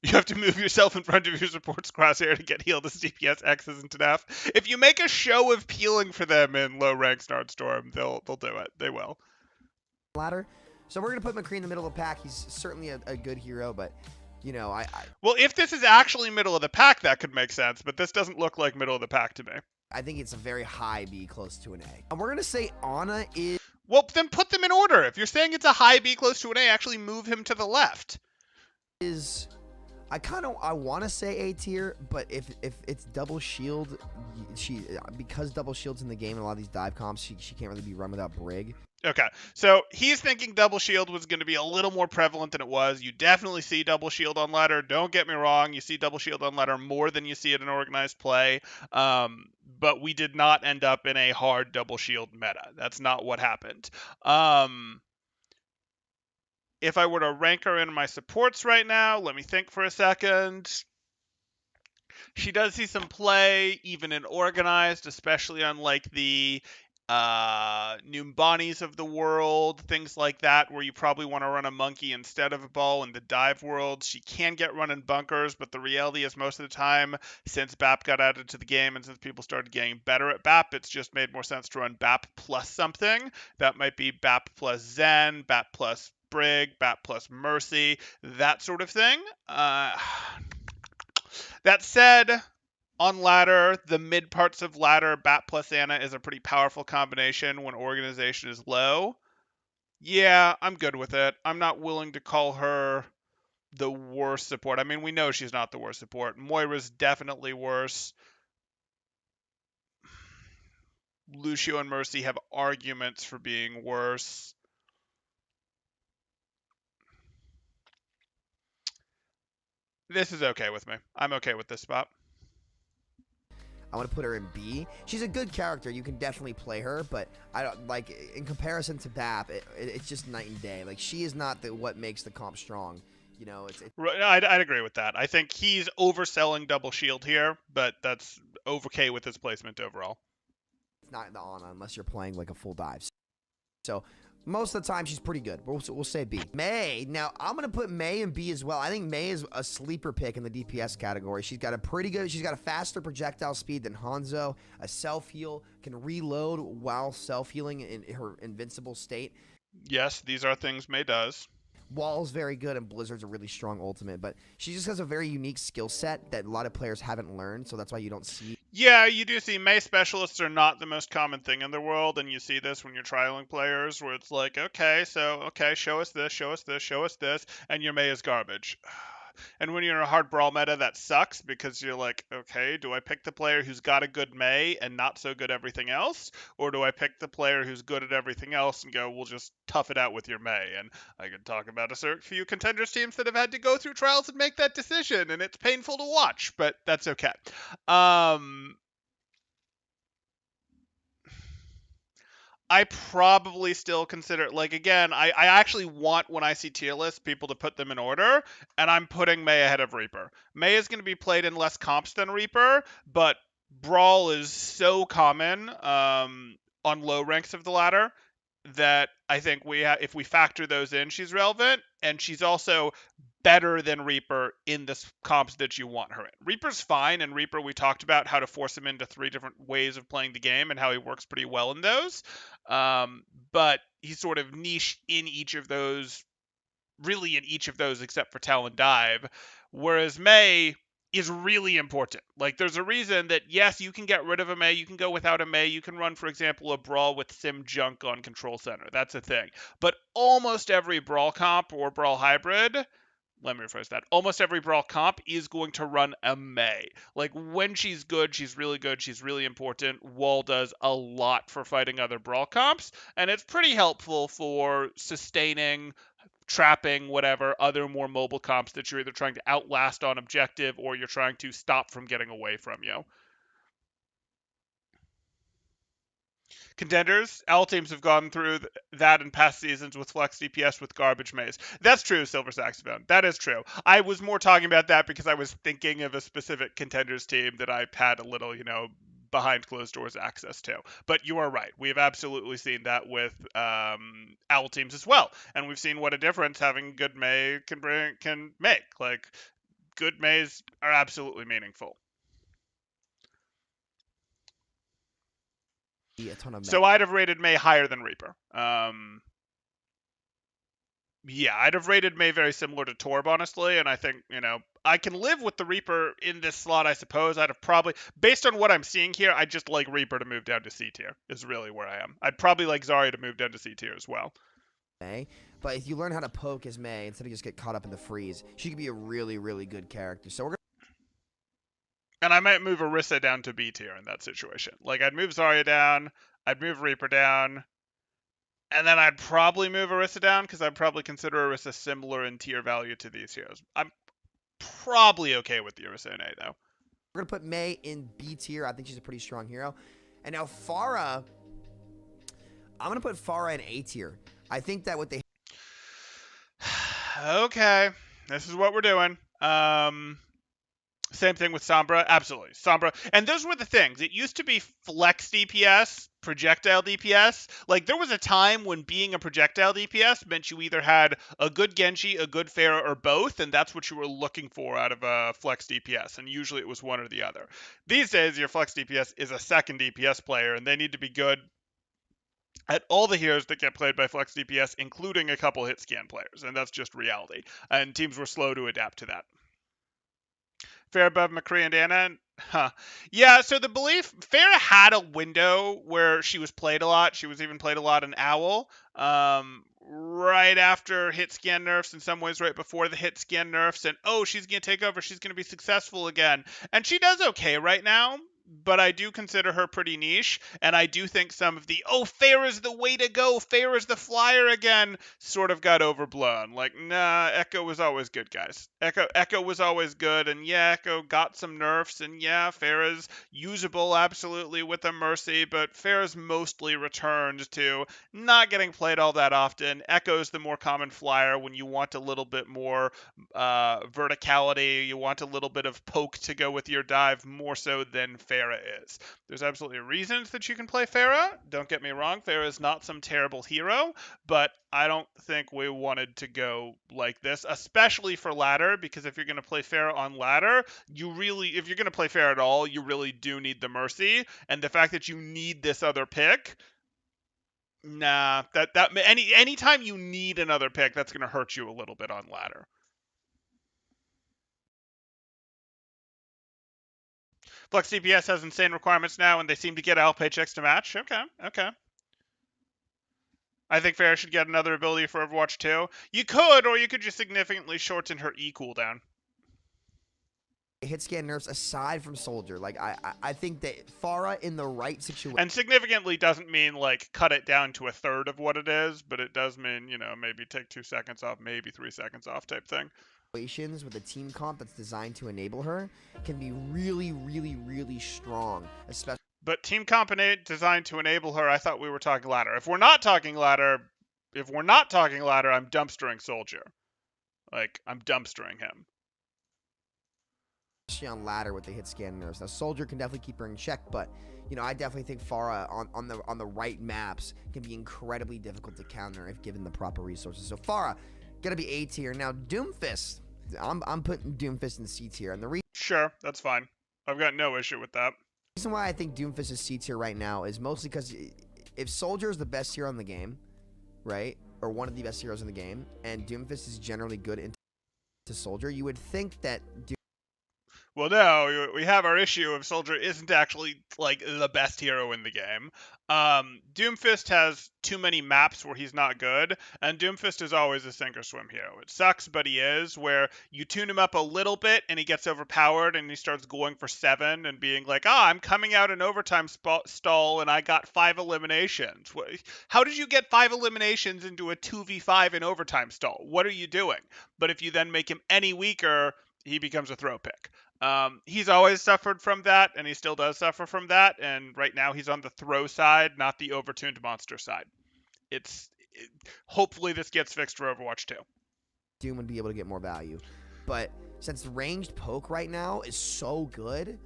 You have to move yourself in front of your support's crosshair to get healed as DPS X isn't enough. If you make a show of peeling for them in low rank Stardstorm, they'll do it. They will. Ladder. So we're going to put McCree in the middle of the pack. He's certainly a good hero, but You know, Well, if this is actually middle of the pack, that could make sense, but this doesn't look like middle of the pack to me. I think it's a very high B, close to an A. And we're gonna say Anna is. Well, then put them in order. If you're saying it's a high B close to an A, actually move him to the left. I want to say A tier, but if it's double shield, because double shield's in the game in a lot of these dive comps, she can't really be run without Brig. Okay, so he's thinking double shield was going to be a little more prevalent than it was. You definitely see double shield on ladder. Don't get me wrong, you see double shield on ladder more than you see it in organized play. But we did not end up in a hard double shield meta. That's not what happened. If I were to rank her in my supports right now, let me think for a second. She does see some play, even in organized, especially on like the Noombanis of the world, things like that, where you probably want to run a monkey instead of a ball in the dive world. She can get run in bunkers, but the reality is most of the time, since BAP got added to the game and since people started getting better at BAP, it's just made more sense to run BAP plus something. That might be BAP plus Zen, BAP plus Brig, BAP plus Mercy, that sort of thing. That said, on ladder, the mid parts of ladder, Bat plus Anna is a pretty powerful combination when organization is low. Yeah, I'm good with it. I'm not willing to call her the worst support. I mean, we know she's not the worst support. Moira's definitely worse. Lucio and Mercy have arguments for being worse. This is okay with me. I'm okay with this spot. I want to put her in B. She's a good character. You can definitely play her, but I don't like in comparison to BAP, it's just night and day. Like she is not what makes the comp strong. You know, I'd agree with that. I think he's overselling double shield here, but that's okay with his placement overall. It's not the Ana unless you're playing like a full dive. So most of the time she's pretty good. We'll say B. Mei. Now I'm gonna put Mei in B as well. I think Mei is a sleeper pick in the DPS category. She's got a faster projectile speed than Hanzo. A self heal, can reload while self healing in her invincible state. Yes, these are things Mei does. Wall's very good, and Blizzard's a really strong ultimate, but she just has a very unique skill set that a lot of players haven't learned, so that's why you don't see. Yeah, you do see Mei specialists are not the most common thing in the world, and you see this when you're trialing players, where it's like, okay, show us this, show us this, show us this, and your Mei is garbage. And when you're in a hard brawl meta, that sucks because you're like, okay, do I pick the player who's got a good Mei and not so good everything else? Or do I pick the player who's good at everything else and go, we'll just tough it out with your Mei? And I can talk about a certain few contenders teams that have had to go through trials and make that decision, and it's painful to watch, but that's okay. I probably still consider, like, again, I actually want, when I see tier lists, people to put them in order, and I'm putting Mei ahead of Reaper. Mei is going to be played in less comps than Reaper, but Brawl is so common on low ranks of the ladder that I think if we factor those in, she's relevant, and she's also better than Reaper in the comps that you want her in. Reaper's fine, and Reaper, we talked about how to force him into 3 different ways of playing the game and how he works pretty well in those. But he's sort of niche in each of those, really in each of those except for Talon Dive, whereas Mei is really important. Like, there's a reason that, yes, you can get rid of a Mei, you can go without a Mei, you can run, for example, a Brawl with Sim Junk on Control Center. That's a thing. But almost every Brawl comp or Brawl hybrid, let me rephrase that. Almost every Brawl comp is going to run a Mei. Like, when she's good, she's really important. Wall does a lot for fighting other Brawl comps, and it's pretty helpful for sustaining, trapping, whatever, other more mobile comps that you're either trying to outlast on objective or you're trying to stop from getting away from you. Contenders, all teams have gone through that in past seasons with flex DPS with garbage maze. That's true, Silver Saxophone. That is true. I was more talking about that because I was thinking of a specific contenders team that I've had a little, behind closed doors access to. But you are right. We have absolutely seen that with owl teams as well, and we've seen what a difference having good Mei can make. Like, good Meis are absolutely meaningful. A ton of So I'd have rated Mei higher than Reaper. Yeah, I'd have rated May very similar to Torb, honestly, and I think, I can live with the Reaper in this slot, I suppose. I'd have probably, based on what I'm seeing here, I'd just like Reaper to move down to C tier, is really where I am. I'd probably like Zarya to move down to C tier as well. May. But if you learn how to poke as May instead of just get caught up in the freeze, she could be a really, really good character. So we're gonna. And I might move Orisa down to B tier in that situation. Like, I'd move Zarya down, I'd move Reaper down, and then I'd probably move Orisa down because I'd probably consider Orisa similar in tier value to these heroes. I'm probably okay with the Orisa in A, though. We're gonna put May in B tier. I think she's a pretty strong hero. And now Pharah, I'm gonna put Pharah in A tier. I think that what they. Okay, this is what we're doing. Same thing with Sombra, absolutely. Sombra, and those were the things. It used to be flex DPS, projectile DPS. Like, there was a time when being a projectile DPS meant you either had a good Genji, a good Pharah, or both, and that's what you were looking for out of a flex DPS, and usually it was one or the other. These days, your flex DPS is a second DPS player, and they need to be good at all the heroes that get played by flex DPS, including a couple hit scan players, and that's just reality. And teams were slow to adapt to that. Fair above McCree and Anna. Huh. Yeah, so the belief, Farah had a window where she was played a lot. She was even played a lot in Owl. Right after hit scan nerfs, in some ways right before the hit scan nerfs, and she's going to take over. She's going to be successful again. And she does okay right now, but I do consider her pretty niche, and I do think some of the, Farah's the way to go, Farah's the flyer again, sort of got overblown. Like, nah, Echo was always good, guys. Echo was always good, and yeah, Echo got some nerfs, and yeah, Farah's usable absolutely with a Mercy, but Farah's mostly returned to not getting played all that often. Echo's the more common flyer when you want a little bit more verticality, you want a little bit of poke to go with your dive more so than Farah is. There's absolutely reasons that you can play Farah. Don't get me wrong, Farah is not some terrible hero, but I don't think we wanted to go like this, especially for ladder, because if you're going to play Farah on ladder, if you're going to play Farah at all, you really do need the Mercy, and the fact that you need this other pick, nah, anytime you need another pick, that's going to hurt you a little bit on ladder. Flux DPS has insane requirements now, and they seem to get L paychecks to match. Okay. I think Farah should get another ability for Overwatch 2. You could, or you could just significantly shorten her E cooldown. Hit scan nerfs aside from Soldier. Like, I think that Pharah in the right situation. And significantly doesn't mean, like, cut it down to a third of what it is, but it does mean, maybe take 2 seconds off, maybe 3 seconds off type thing. With a team comp that's designed to enable her can be really, really, really strong, especially. But team comp designed to enable her, I thought we were talking ladder. If we're not talking ladder, I'm dumpstering Soldier. Like, I'm dumpstering him. Especially on ladder with the hit scan nerfs. Now Soldier can definitely keep her in check, but I definitely think Pharah on the right maps can be incredibly difficult to counter if given the proper resources. So Pharah gonna be A tier. Now Doomfist, I'm putting Doomfist in C tier, and the sure, that's fine. I've got no issue with that. The reason why I think Doomfist is C tier right now is mostly because if Soldier is the best hero in the game, right, or one of the best heroes in the game, and Doomfist is generally good into Soldier, you would think that. Well, no, we have our issue of Soldier isn't actually, like, the best hero in the game. Doomfist has too many maps where he's not good, and Doomfist is always a sink or swim hero. It sucks, but he is, where you tune him up a little bit, and he gets overpowered, and he starts going for 7, and being like, I'm coming out in overtime stall, and I got 5 eliminations. How did you get 5 eliminations into a 2v5 in overtime stall? What are you doing? But if you then make him any weaker, he becomes a throw pick. He's always suffered from that, and he still does suffer from that, and right now he's on the throw side, not the overtuned monster side. Hopefully this gets fixed for Overwatch 2. Doom would be able to get more value. But since ranged poke right now is so good,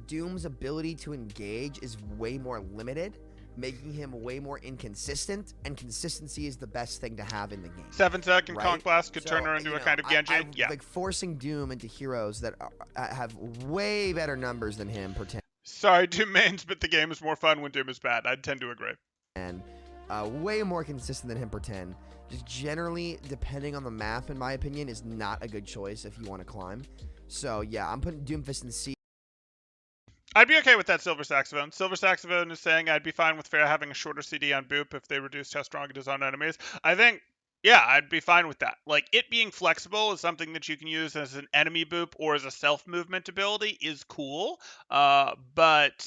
Doom's ability to engage is way more limited, making him way more inconsistent, and consistency is the best thing to have in the game. 7-second right? Conk Blast could turn her into a kind of Genji. Yeah. Like forcing Doom into heroes that have way better numbers than him per 10. Sorry, Doom mains, but the game is more fun when Doom is bad. I'd tend to agree. And way more consistent than him per 10 just generally, depending on the map, in my opinion, is not a good choice if you want to climb. So yeah, I'm putting Doomfist in C. I'd be okay with that Silver Saxophone. Silver Saxophone is saying I'd be fine with Fair having a shorter CD on Boop if they reduced how strong it is on enemies. I think, yeah, I'd be fine with that. Like, it being flexible is something that you can use as an enemy Boop or as a self-movement ability is cool. But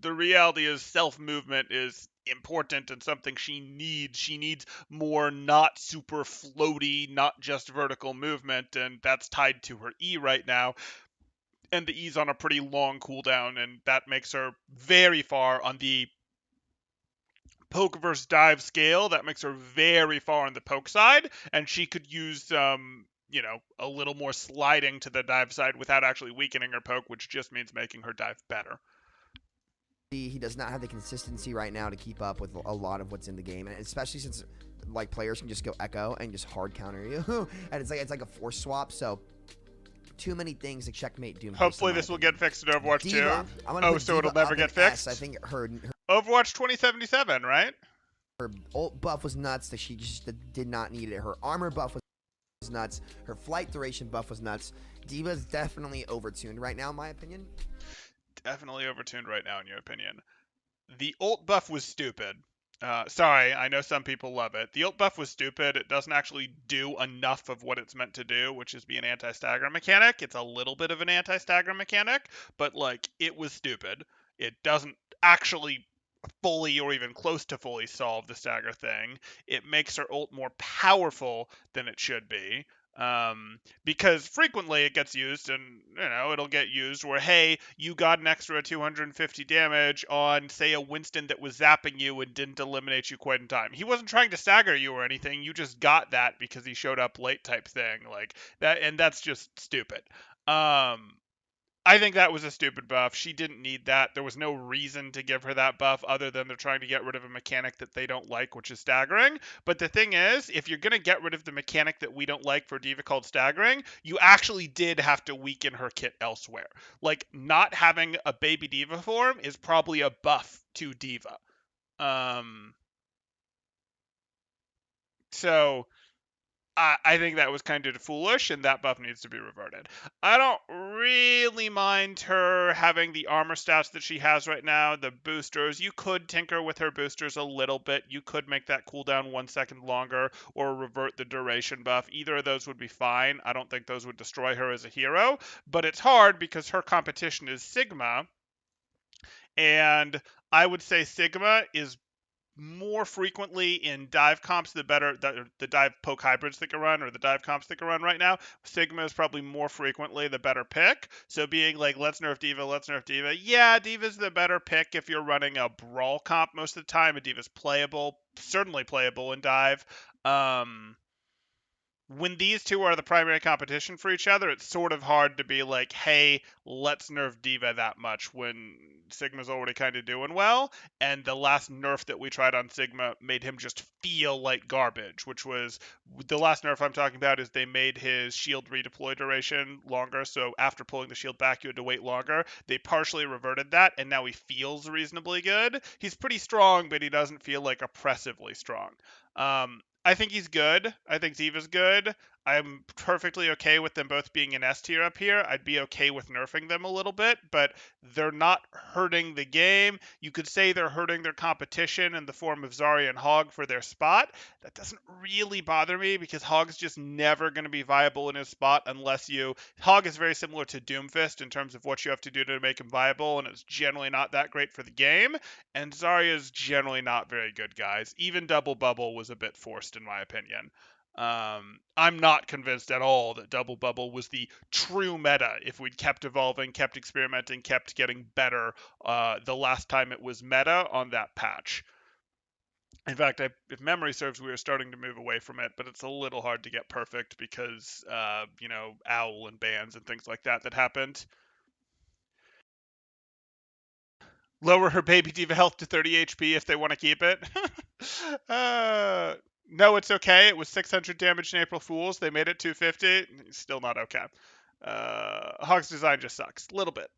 the reality is self-movement is important and something she needs. She needs more not super floaty, not just vertical movement, and that's tied to her E right now, and the E's on a pretty long cooldown, and that makes her very far on the poke versus dive scale. That makes her very far on the poke side, and she could use a little more sliding to the dive side without actually weakening her poke, which just means making her dive better. He does not have the consistency right now to keep up with a lot of what's in the game, and especially since like players can just go Echo and just hard counter you, and it's like a force swap. So too many things to checkmate Doomfist. Hopefully this will get fixed in Overwatch 2. So Diva it'll never get fixed? I think her Overwatch 2077, right? Her ult buff was nuts. That she just did not need it. Her armor buff was nuts. Her flight duration buff was nuts. Diva's definitely overtuned right now, in my opinion. Definitely overtuned right now, in your opinion. The ult buff was stupid. Sorry, I know some people love it. The ult buff was stupid. It doesn't actually do enough of what it's meant to do, which is be an anti-stagger mechanic. It's a little bit of an anti-stagger mechanic, but like it was stupid. It doesn't actually fully or even close to fully solve the stagger thing. It makes her ult more powerful than it should be. Because frequently it gets used, and it'll get used where, hey, you got an extra 250 damage on, say, a Winston that was zapping you and didn't eliminate you quite in time. He wasn't trying to stagger you or anything. You just got that because he showed up late, type thing, like that, and that's just stupid. I think that was a stupid buff. She didn't need that. There was no reason to give her that buff other than they're trying to get rid of a mechanic that they don't like, which is staggering. But the thing is, if you're going to get rid of the mechanic that we don't like for Diva called staggering, you actually did have to weaken her kit elsewhere. Like, not having a baby Diva form is probably a buff to Diva. So I think that was kind of foolish, and that buff needs to be reverted. I don't really mind her having the armor stats that she has right now, the boosters. You could tinker with her boosters a little bit. You could make that cooldown 1 second longer or revert the duration buff. Either of those would be fine. I don't think those would destroy her as a hero, but it's hard because her competition is Sigma, and I would say Sigma is more frequently in dive comps, the dive poke hybrids that can run, or the dive comps that can run right now. Sigma is probably more frequently the better pick. So being like, let's nerf Diva, let's nerf Diva. Yeah, Diva's the better pick if you're running a brawl comp most of the time. A Diva's playable, certainly playable in dive. When these two are the primary competition for each other, it's sort of hard to be like, hey, let's nerf Diva that much when Sigma's already kind of doing well. And the last nerf that we tried on Sigma made him just feel like garbage, which was the last nerf I'm talking about is they made his shield redeploy duration longer. So after pulling the shield back, you had to wait longer. They partially reverted that, and now he feels reasonably good. He's pretty strong, but he doesn't feel like oppressively strong. I think he's good. I think Diva's good. I'm perfectly okay with them both being an S tier up here. I'd be okay with nerfing them a little bit, but they're not hurting the game. You could say they're hurting their competition in the form of Zarya and Hog for their spot. That doesn't really bother me because Hog's just never going to be viable in his spot unless you... Hog is very similar to Doomfist in terms of what you have to do to make him viable, and it's generally not that great for the game. And Zarya's generally not very good, guys. Even Double Bubble was a bit forced, in my opinion. I'm not convinced at all that Double Bubble was the true meta if we'd kept evolving, kept experimenting, kept getting better the last time it was meta on that patch. In fact, if memory serves, we were starting to move away from it, but it's a little hard to get perfect because, owl and bans and things like that happened. Lower her baby diva health to 30 HP if they want to keep it. No, it's okay. It was 600 damage in April Fools. They made it 250. Still not okay. Hog's design just sucks. Little bit.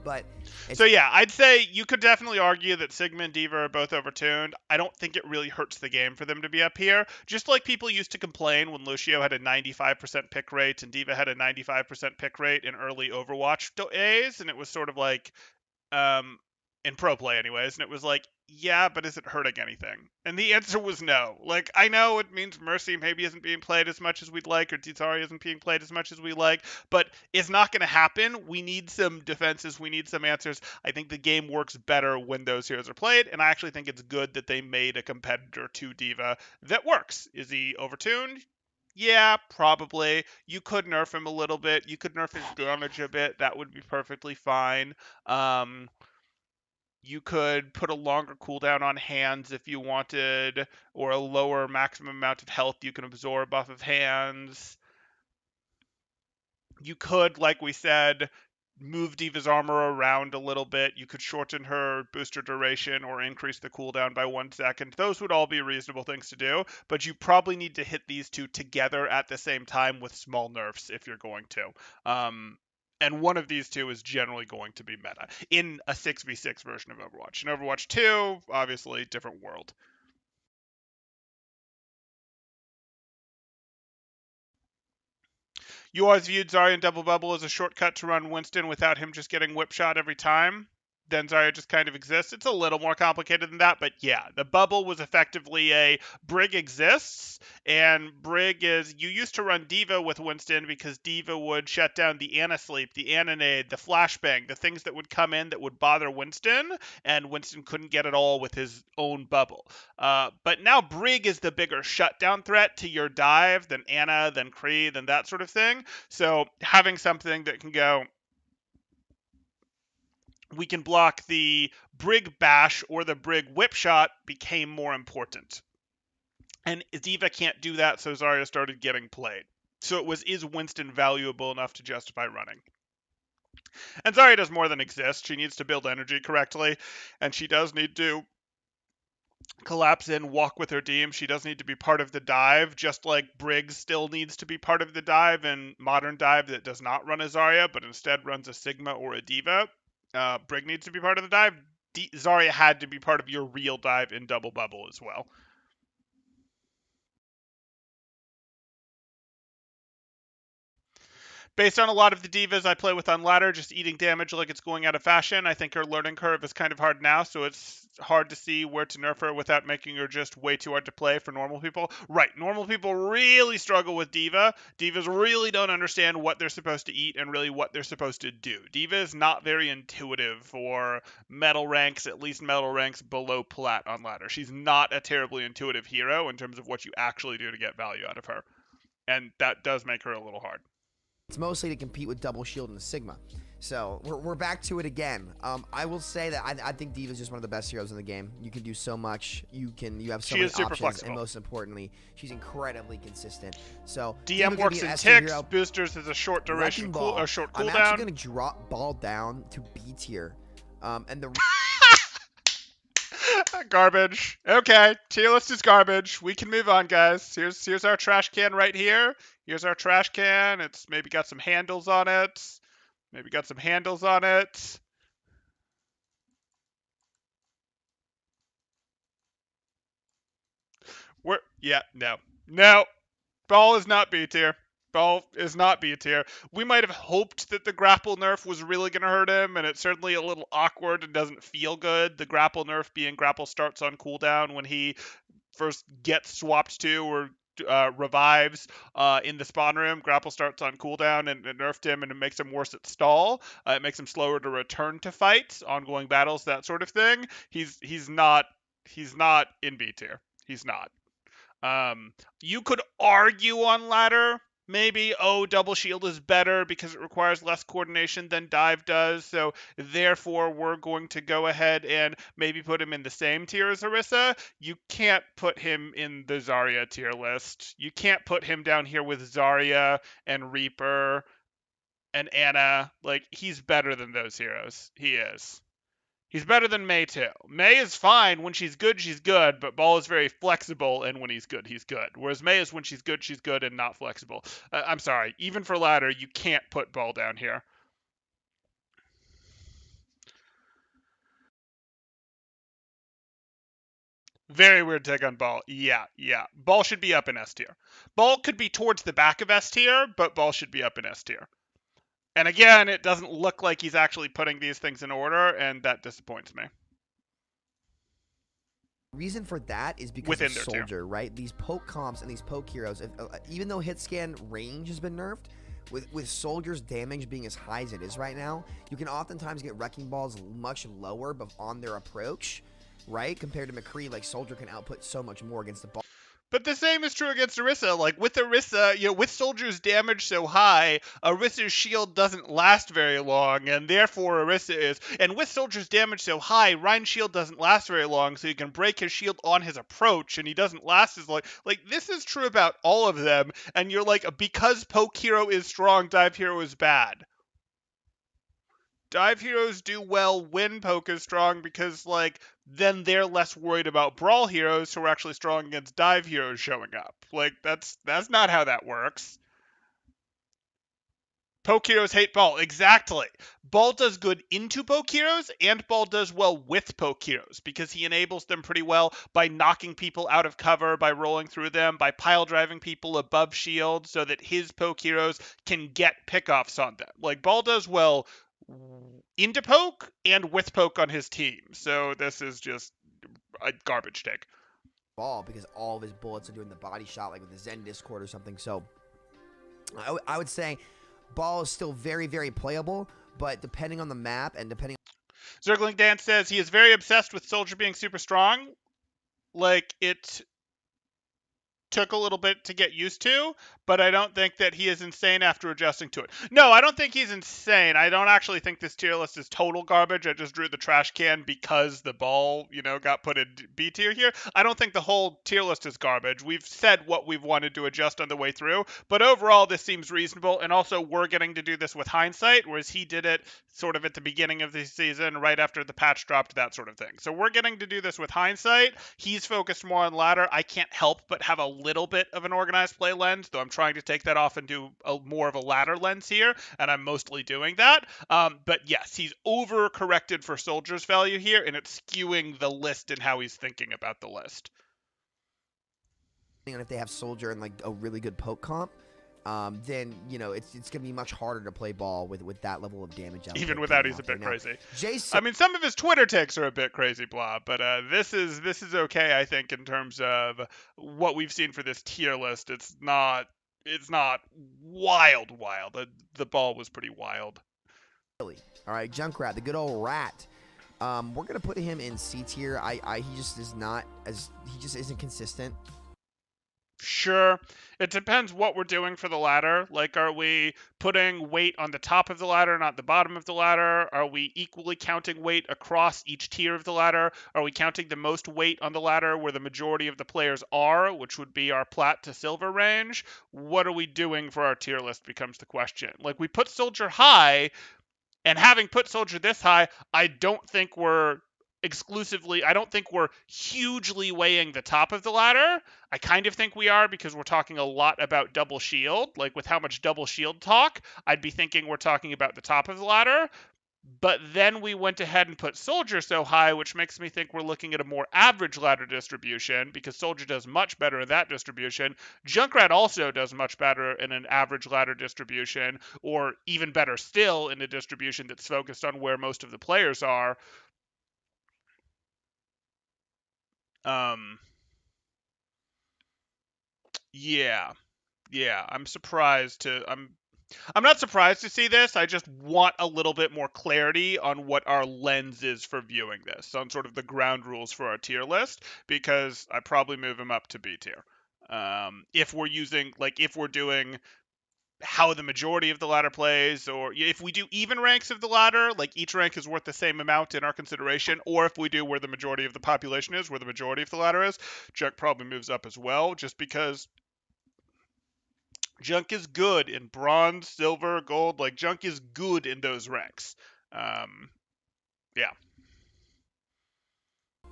But So it's yeah, I'd say you could definitely argue that Sigma and Diva are both overtuned. I don't think it really hurts the game for them to be up here. Just like people used to complain when Lucio had a 95% pick rate and Diva had a 95% pick rate in early Overwatch days, and it was sort of like, um, in pro play anyways, and it was like, yeah, but is it hurting anything? And the answer was no. Like, I know it means Mercy maybe isn't being played as much as we'd like, or Tizari isn't being played as much as we like, but it's not going to happen. We need some defenses. We need some answers. I think the game works better when those heroes are played, and I actually think it's good that they made a competitor to Diva that works. Is he overtuned? Yeah, probably. You could nerf him a little bit. You could nerf his damage a bit. That would be perfectly fine. Um, you could put a longer cooldown on hands if you wanted, or a lower maximum amount of health you can absorb off of hands. You could, like we said, move Diva's armor around a little bit. You could shorten her booster duration or increase the cooldown by 1 second. Those would all be reasonable things to do, but you probably need to hit these two together at the same time with small nerfs if you're going to. And one of these two is generally going to be meta in a 6v6 version of Overwatch. In Overwatch 2, obviously, different world. You always viewed Zarya in Double Bubble as a shortcut to run Winston without him just getting whip shot every time. Then Zarya just kind of exists. It's a little more complicated than that, but yeah, the bubble was effectively a Brig exists, and Brig is you used to run Diva with Winston because Diva would shut down the Ana Sleep, the Ana Nade, the Flashbang, the things that would come in that would bother Winston, and Winston couldn't get it all with his own bubble. But now Brig is the bigger shutdown threat to your dive than Ana, than Kree, than that sort of thing. So having something that can go, we can block the Brig bash or the Brig whip shot became more important. And Diva can't do that, so Zarya started getting played. So it was, is Winston valuable enough to justify running? And Zarya does more than exist. She needs to build energy correctly, and she does need to collapse in, walk with her team. She does need to be part of the dive, just like Briggs still needs to be part of the dive in modern dive that does not run a Zarya, but instead runs a Sigma or a Diva. Brig needs to be part of the dive. Zarya had to be part of your real dive in Double Bubble as well. Based on a lot of the divas I play with on ladder, just eating damage like it's going out of fashion, I think her learning curve is kind of hard now, so it's hard to see where to nerf her without making her just way too hard to play for normal people. Right, normal people really struggle with Diva. Divas really don't understand what they're supposed to eat and really what they're supposed to do. Diva is not very intuitive for metal ranks, at least metal ranks below plat on ladder. She's not a terribly intuitive hero in terms of what you actually do to get value out of her. And that does make her a little hard. It's mostly to compete with Double Shield and the Sigma. So we're back to it again. I will say that I think Diva is just one of the best heroes in the game. You can do so much. You have so She many is super options, flexible. and most importantly, she's incredibly consistent. So DM Diva works be an in S ticks. hero. Boosters is a short duration Wrecking Ball. short I'm actually cooldown. gonna drop Ball down to B tier, and the Garbage. Okay, tier list is garbage. We can move on, guys. Here's our trash can right here. Here's our trash can. It's maybe got some handles on it. Maybe got some handles on it. No. Ball is not B tier. Ball is not B tier. We might have hoped that the grapple nerf was really going to hurt him, and it's certainly a little awkward and doesn't feel good. The grapple nerf being grapple starts on cooldown when he first gets swapped to or revives in the spawn room. Grapple starts on cooldown and it nerfed him and it makes him worse at stall. It makes him slower to return to fight, ongoing battles, that sort of thing. He's not in B tier. He's not. You could argue on ladder. Maybe, double shield is better because it requires less coordination than dive does. So, therefore, we're going to go ahead and maybe put him in the same tier as Orisa. You can't put him in the Zarya tier list. You can't put him down here with Zarya and Reaper and Ana. Like, he's better than those heroes. He is. He's better than Mei too. Mei is fine. When she's good, but Ball is very flexible, and when he's good. Whereas Mei is when she's good and not flexible. I'm sorry. Even for ladder, you can't put Ball down here. Very weird take on Ball. Yeah, yeah. Ball should be up in S tier. Ball could be towards the back of S tier, but Ball should be up in S tier. And again, it doesn't look like he's actually putting these things in order, and that disappoints me. Reason for that is because of Within their tier. Soldier, right? These poke comps and these poke heroes, even though hit scan range has been nerfed, with Soldier's damage being as high as it is right now, you can oftentimes get Wrecking Balls much lower on their approach, right? Compared to McCree, like Soldier can output so much more against the ball. But the same is true against Orisa. Like with Orisa, with Soldier's damage so high, Orisa's shield doesn't last very long, and therefore Orisa is. And with Soldier's damage so high, Ryan's shield doesn't last very long, so you can break his shield on his approach, and he doesn't last as long. Like this is true about all of them, and you're like, because Poke Hero is strong, Dive Hero is bad. Dive heroes do well when Poke is strong because, like, then they're less worried about Brawl heroes who are actually strong against Dive heroes showing up. Like, that's not how that works. Poke heroes hate Ball. Exactly. Ball does good into Poke heroes, and Ball does well with Poke heroes because he enables them pretty well by knocking people out of cover, by rolling through them, by pile driving people above shield so that his Poke heroes can get pickoffs on them. Like, Ball does well into Poke and with Poke on his team. So this is just a garbage take. Ball because all of his bullets are doing the body shot, like with the Zen Discord or something. So I would say Ball is still very, very playable, but depending on the map and depending. Zergling Dance says he is very obsessed with Soldier being super strong. Like, it took a little bit to get used to, but I don't think that he is insane after adjusting to it. No, I don't think he's insane. I don't actually think this tier list is total garbage. I just drew the trash can because the Ball, got put in B tier here. I don't think the whole tier list is garbage. We've said what we've wanted to adjust on the way through, but overall this seems reasonable, and also we're getting to do this with hindsight, whereas he did it sort of at the beginning of the season, right after the patch dropped, that sort of thing. So we're getting to do this with hindsight. He's focused more on ladder. I can't help but have a little bit of an organized play lens, though I'm trying to take that off and do more of a ladder lens here, and I'm mostly doing that. But yes, he's overcorrected for Soldier's value here, and it's skewing the list and how he's thinking about the list. And if they have Soldier and like a really good poke comp, then it's gonna be much harder to play Ball with that level of damage. Even without, he's a bit crazy. Jason, I mean, some of his Twitter takes are a bit crazy, blah, but this is okay, I think, in terms of what we've seen for this tier list. It's not wild. The Ball was pretty wild. All right, Junkrat, the good old rat. We're gonna put him in C tier. He just isn't consistent. Sure. It depends what we're doing for the ladder. Like, are we putting weight on the top of the ladder, not the bottom of the ladder? Are we equally counting weight across each tier of the ladder? Are we counting the most weight on the ladder where the majority of the players are, which would be our plat to silver range? What are we doing for our tier list becomes the question. Like, we put Soldier high, and having put Soldier this high, I don't think we're hugely weighing the top of the ladder. I kind of think we are because we're talking a lot about double shield. Like, with how much double shield talk, I'd be thinking we're talking about the top of the ladder. But then we went ahead and put Soldier so high, which makes me think we're looking at a more average ladder distribution because Soldier does much better in that distribution. Junkrat also does much better in an average ladder distribution, or even better still in a distribution that's focused on where most of the players are. Yeah. I'm not surprised to see this. I just want a little bit more clarity on what our lens is for viewing this, on sort of the ground rules for our tier list, because I probably move him up to B tier. If we're doing how the majority of the ladder plays, or if we do even ranks of the ladder, like each rank is worth the same amount in our consideration, or if we do where the majority of the population is, where the majority of the ladder is, Junk probably moves up as well, just because Junk is good in bronze, silver, gold. Like, Junk is good in those ranks. Yeah.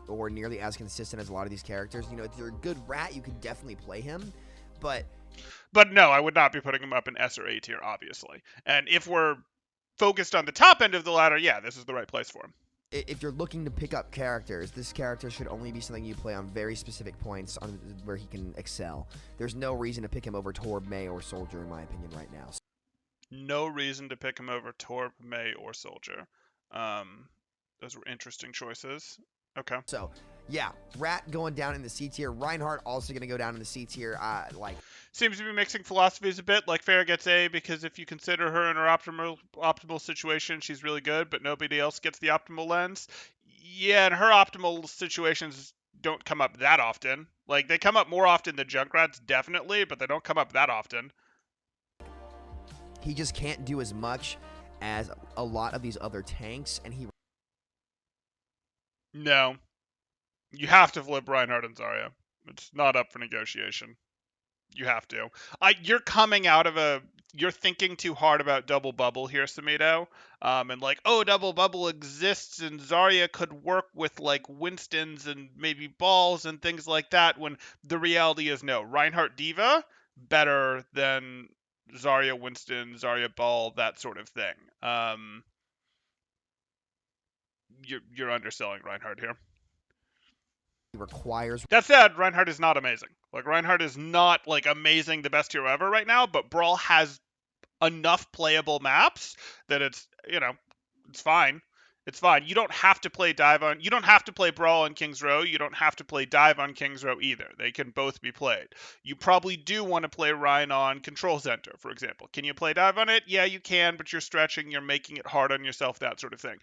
Or nearly as consistent as a lot of these characters. If you're a good rat, you can definitely play him, but no, I would not be putting him up in S or A tier, obviously. And if we're focused on the top end of the ladder, yeah, this is the right place for him. If you're looking to pick up characters, this character should only be something you play on very specific points on where he can excel. There's no reason to pick him over Torb, May, or Soldier, in my opinion, right now. No reason to pick him over Torb, May, or Soldier. Those were interesting choices. Okay. So, yeah, Rat going down in the C tier. Reinhardt also going to go down in the C tier. Seems to be mixing philosophies a bit. Like Farrah gets A because if you consider her in her optimal situation, she's really good, but nobody else gets the optimal lens. Yeah, and her optimal situations don't come up that often. Like they come up more often than Junkrat's, definitely, but they don't come up that often. He just can't do as much as a lot of these other tanks, and he. No, you have to flip Reinhardt and Zarya. It's not up for negotiation. You have to. You're coming out of you're thinking too hard about double bubble here, Samito. And like, oh, double bubble exists and Zarya could work with like Winston's and maybe balls and things like that. When the reality is no, Reinhardt Diva better than Zarya Winston, Zarya Ball, that sort of thing. You're underselling Reinhardt here. Requires. That said, Reinhardt is not amazing. Like Reinhardt is not like amazing, the best hero ever right now. But Brawl has enough playable maps that it's fine. It's fine. You don't have to play dive on. You don't have to play Brawl on King's Row. You don't have to play dive on King's Row either. They can both be played. You probably do want to play Ryan on Control Center, for example. Can you play dive on it? Yeah, you can, but you're stretching. You're making it hard on yourself. That sort of thing.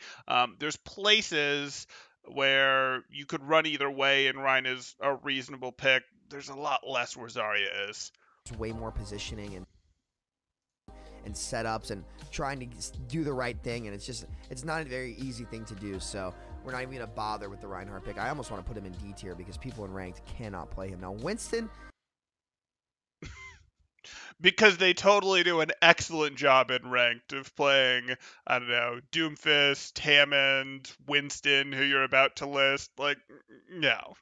There's places where you could run either way, and Ryan is a reasonable pick. There's a lot less where Zarya is. Way more positioning and setups and trying to do the right thing, and it's not a very easy thing to do. So we're not even gonna bother with the Reinhardt pick. I almost want to put him in D tier because people in ranked cannot play him. Now Winston, because they totally do an excellent job in ranked of playing, I don't know, Doomfist, Hammond, Winston, who you're about to list. Like, no.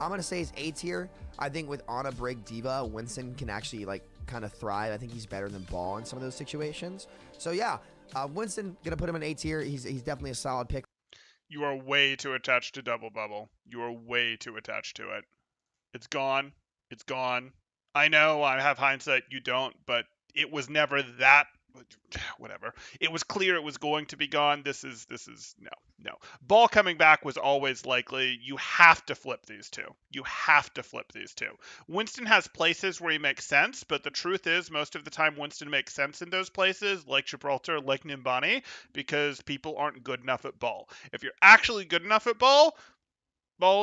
I'm gonna say he's A tier. I think with on a break Diva, Winston can actually like kind of thrive. I think he's better than Ball in some of those situations. So yeah, Winston, gonna put him in A tier. He's definitely a solid pick. You are way too attached to Double Bubble. You are way too attached to it. It's gone. It's gone. I know I have hindsight. You don't, but it was never that. Whatever. It was clear it was going to be gone. This is no. Ball coming back was always likely. You have to flip these two. Winston has places where he makes sense, but the truth is most of the time Winston makes sense in those places, like Gibraltar, like Nimbani, because people aren't good enough at ball. If you're actually good enough at ball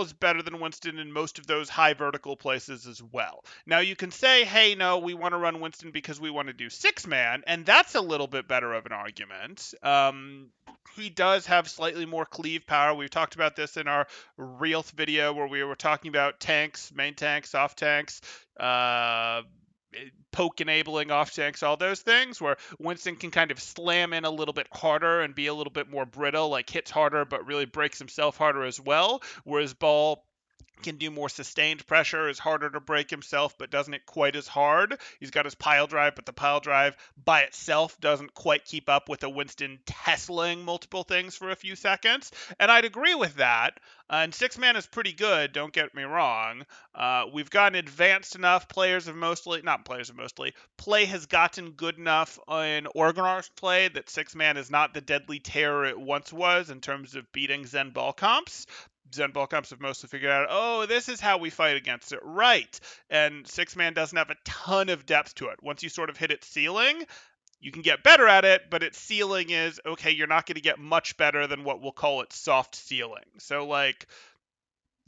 is better than Winston in most of those high vertical places as well. Now you can say, hey, no, we want to run Winston because we want to do 6-man, and that's a little bit better of an argument. He does have slightly more cleave power. We've talked about this in our Realth video where we were talking about tanks, main tanks, off tanks, poke enabling off tanks, all those things, where Winston can kind of slam in a little bit harder and be a little bit more brittle, like hits harder but really breaks himself harder as well, whereas Ball can do more sustained pressure, is harder to break himself, but doesn't it quite as hard. He's got his pile drive, but the pile drive by itself doesn't quite keep up with a Winston Teslaing multiple things for a few seconds. And I'd agree with that. And 6-man is pretty good, don't get me wrong. We've gotten advanced enough. Play has gotten good enough in Orgrimmar's play that 6-man is not the deadly terror it once was in terms of beating Zen ball comps. Zen ball comps have mostly figured out, oh, this is how we fight against it. Right. And 6-man doesn't have a ton of depth to it. Once you sort of hit its ceiling, you can get better at it, but its ceiling is, okay, you're not going to get much better than what we'll call its soft ceiling. So, like,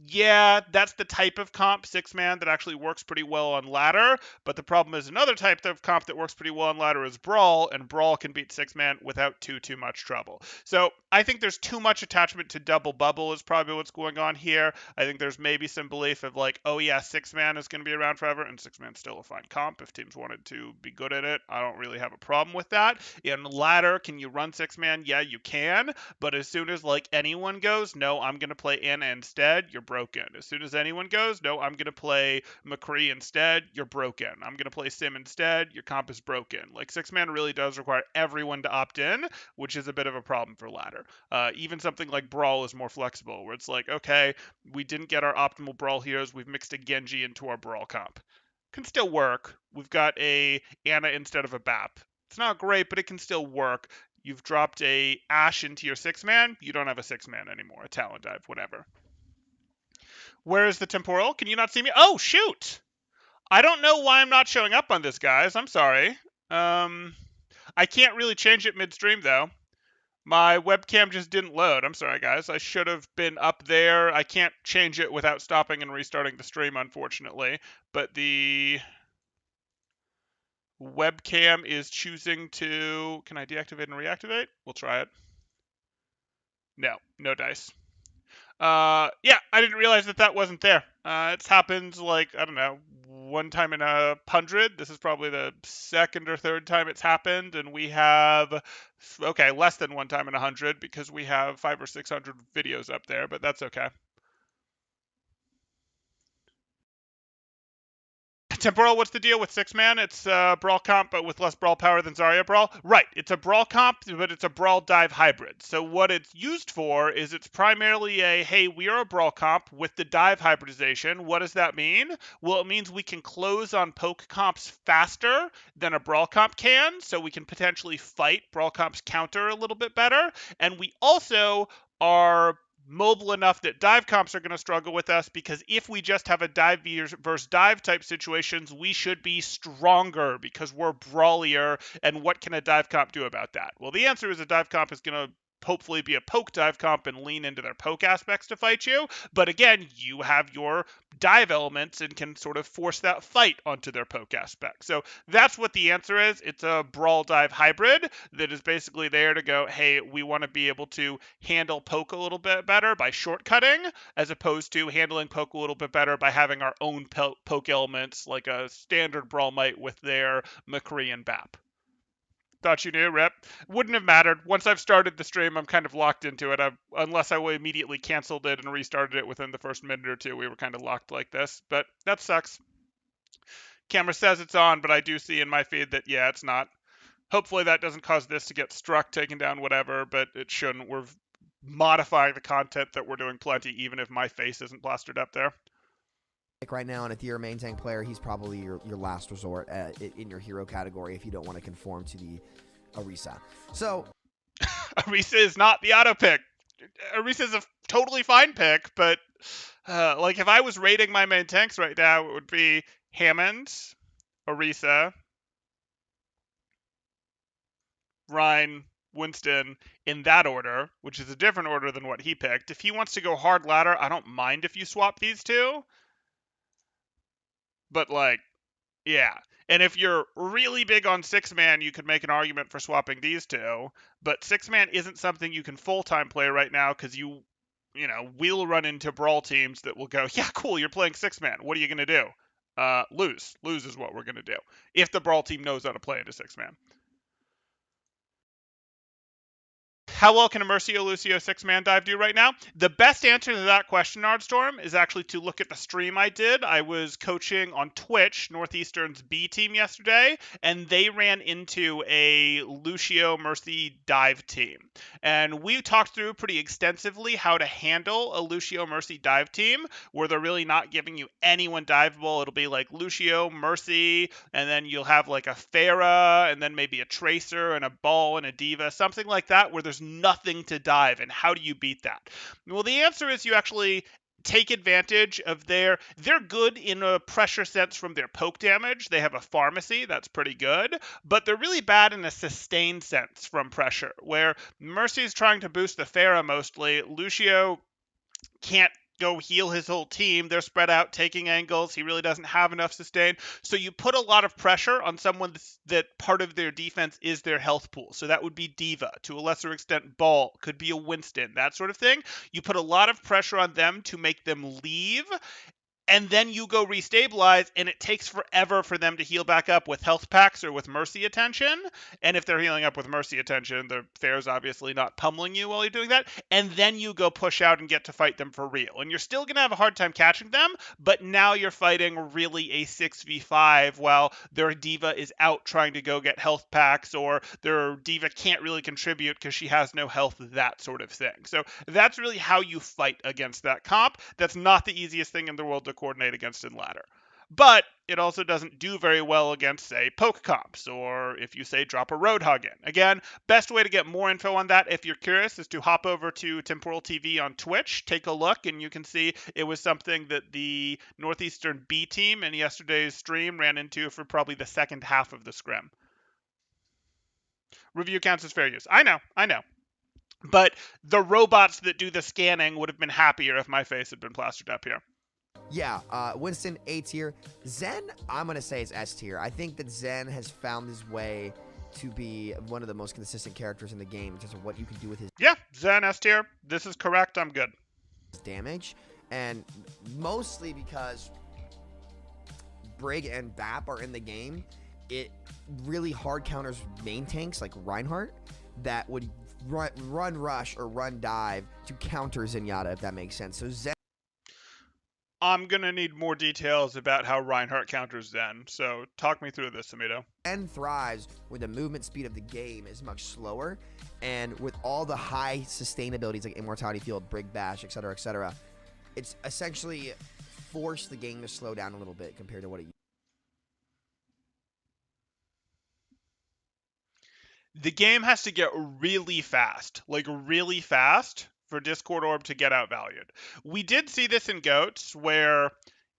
yeah, that's the type of comp, 6-man, that actually works pretty well on ladder, but the problem is another type of comp that works pretty well on ladder is Brawl, and Brawl can beat 6-man without too much trouble. So I think there's too much attachment to double bubble is probably what's going on here. I think there's maybe some belief of like, oh yeah, 6-man is going to be around forever, and 6-man's still a fine comp if teams wanted to be good at it. I don't really have a problem with that. In ladder, can you run 6-man? Yeah, you can, but as soon as like anyone goes, no, I'm going to play Anna instead, you're broken. As soon as anyone goes, no, I'm going to play McCree instead, you're broken. I'm going to play Sim instead, your comp is broken. Like, six-man really does require everyone to opt in, which is a bit of a problem for ladder. Even something like Brawl is more flexible, where it's like, okay, we didn't get our optimal Brawl heroes, we've mixed a Genji into our Brawl comp. Can still work. We've got a Ana instead of a BAP. It's not great, but it can still work. You've dropped a Ashe into your six-man, you don't have a six-man anymore, a talent dive, whatever. Where is the temporal? Can you not see me? Oh, shoot! I don't know why I'm not showing up on this, guys. I'm sorry. I can't really change it midstream, though. My webcam just didn't load. I'm sorry, guys. I should have been up there. I can't change it without stopping and restarting the stream, unfortunately. But the webcam is choosing to... Can I deactivate and reactivate? We'll try it. No, no dice. Yeah, I didn't realize that wasn't there. It's happened like, I don't know, one time in 100. This is probably the second or third time it's happened, and we have, okay, less than one time in 100 because we have 500 or 600 videos up there, but that's okay. Temporal, what's the deal with six-man? It's Brawl comp, but with less Brawl power than Zarya Brawl? Right, it's a Brawl comp, but it's a Brawl dive hybrid. So what it's used for is it's primarily a, hey, we are a Brawl comp with the dive hybridization. What does that mean? Well, it means we can close on poke comps faster than a Brawl comp can, so we can potentially fight Brawl comp's counter a little bit better. And we also are mobile enough that dive comps are going to struggle with us, because if we just have a dive versus dive type situations, we should be stronger because we're brawlier. And what can a dive comp do about that? Well, the answer is a dive comp is going to hopefully be a poke dive comp and lean into their poke aspects to fight you. But again, you have your dive elements and can sort of force that fight onto their poke aspect. So that's what the answer is. It's a brawl dive hybrid that is basically there to go, hey, we want to be able to handle poke a little bit better by shortcutting, as opposed to handling poke a little bit better by having our own poke elements like a standard brawl might with their McCree and BAP. Thought you knew, Rip. Wouldn't have mattered. Once I've started the stream, I'm kind of locked into it. Unless I immediately canceled it and restarted it within the first minute or two, we were kind of locked like this. But that sucks. Camera says it's on, but I do see in my feed that, yeah, it's not. Hopefully that doesn't cause this to get struck, taken down, whatever, but it shouldn't. We're modifying the content that we're doing plenty, even if my face isn't plastered up there. Right now, and if you're a main tank player, he's probably your last resort in your hero category if you don't want to conform to the Orisa. So, Orisa is not the auto pick. Orisa is a totally fine pick, but like if I was rating my main tanks right now, it would be Hammond, Orisa, Ryan, Winston, in that order, which is a different order than what he picked. If he wants to go hard ladder, I don't mind if you swap these two. But like, yeah. And if you're really big on six-man, you could make an argument for swapping these two. But six-man isn't something you can full-time play right now, because you will run into brawl teams that will go, yeah, cool, you're playing six-man. What are you going to do? Lose. Lose is what we're going to do. If the brawl team knows how to play into six-man. How well can a Mercio Lucio six-man dive do right now? The best answer to that question, Ardstorm, is actually to look at the stream I did. I was coaching on Twitch, Northeastern's B team yesterday, and they ran into a Lucio Mercy dive team. And we talked through pretty extensively how to handle a Lucio Mercy dive team, where they're really not giving you anyone diveable. It'll be like Lucio, Mercy, and then you'll have like a Pharah, and then maybe a Tracer, and a Ball, and a Diva, something like that, where there's nothing to dive. And how do you beat that? Well, the answer is you actually take advantage of they're good in a pressure sense from their poke damage. They have a pharmacy, that's pretty good, but they're really bad in a sustained sense from pressure, where Mercy's trying to boost the Pharah mostly. Lucio can't go heal his whole team. They're spread out taking angles. He really doesn't have enough sustain. So you put a lot of pressure on someone that part of their defense is their health pool. So that would be Diva, to a lesser extent Ball, could be a Winston, that sort of thing. You put a lot of pressure on them to make them leave, and then you go restabilize, and it takes forever for them to heal back up with health packs or with mercy attention. And if they're healing up with mercy attention, the fair's obviously not pummeling you while you're doing that. And then you go push out and get to fight them for real. And you're still going to have a hard time catching them, but now you're fighting really a 6v5 while their diva is out trying to go get health packs, or their diva can't really contribute because she has no health, that sort of thing. So that's really how you fight against that comp. That's not the easiest thing in the world to coordinate against in ladder. But it also doesn't do very well against, say, poke comps, or if you say drop a road hug in. Again, best way to get more info on that, if you're curious, is to hop over to Temporal TV on Twitch, take a look, and you can see it was something that the Northeastern B team in yesterday's stream ran into for probably the second half of the scrim. Review counts as fair use. I know. But the robots that do the scanning would have been happier if my face had been plastered up here. Yeah, Winston, A tier. Zen, I'm going to say is S tier. I think that Zen has found his way to be one of the most consistent characters in the game in terms of what you can do with his Yeah, Zen S tier. This is correct. I'm good. damage. And mostly because Brig and Bap are in the game, it really hard counters main tanks like Reinhardt that would run rush or run dive to counter Zenyatta, if that makes sense. So Zen, I'm going to need more details about how Reinhardt counters Zen, so talk me through this, Amito. Zen thrives where the movement speed of the game is much slower, and with all the high sustainabilities like Immortality Field, Brig Bash, etc., it's essentially forced the game to slow down a little bit compared to what it used. The game has to get really fast, for Discord Orb to get outvalued. We did see this in Goats, where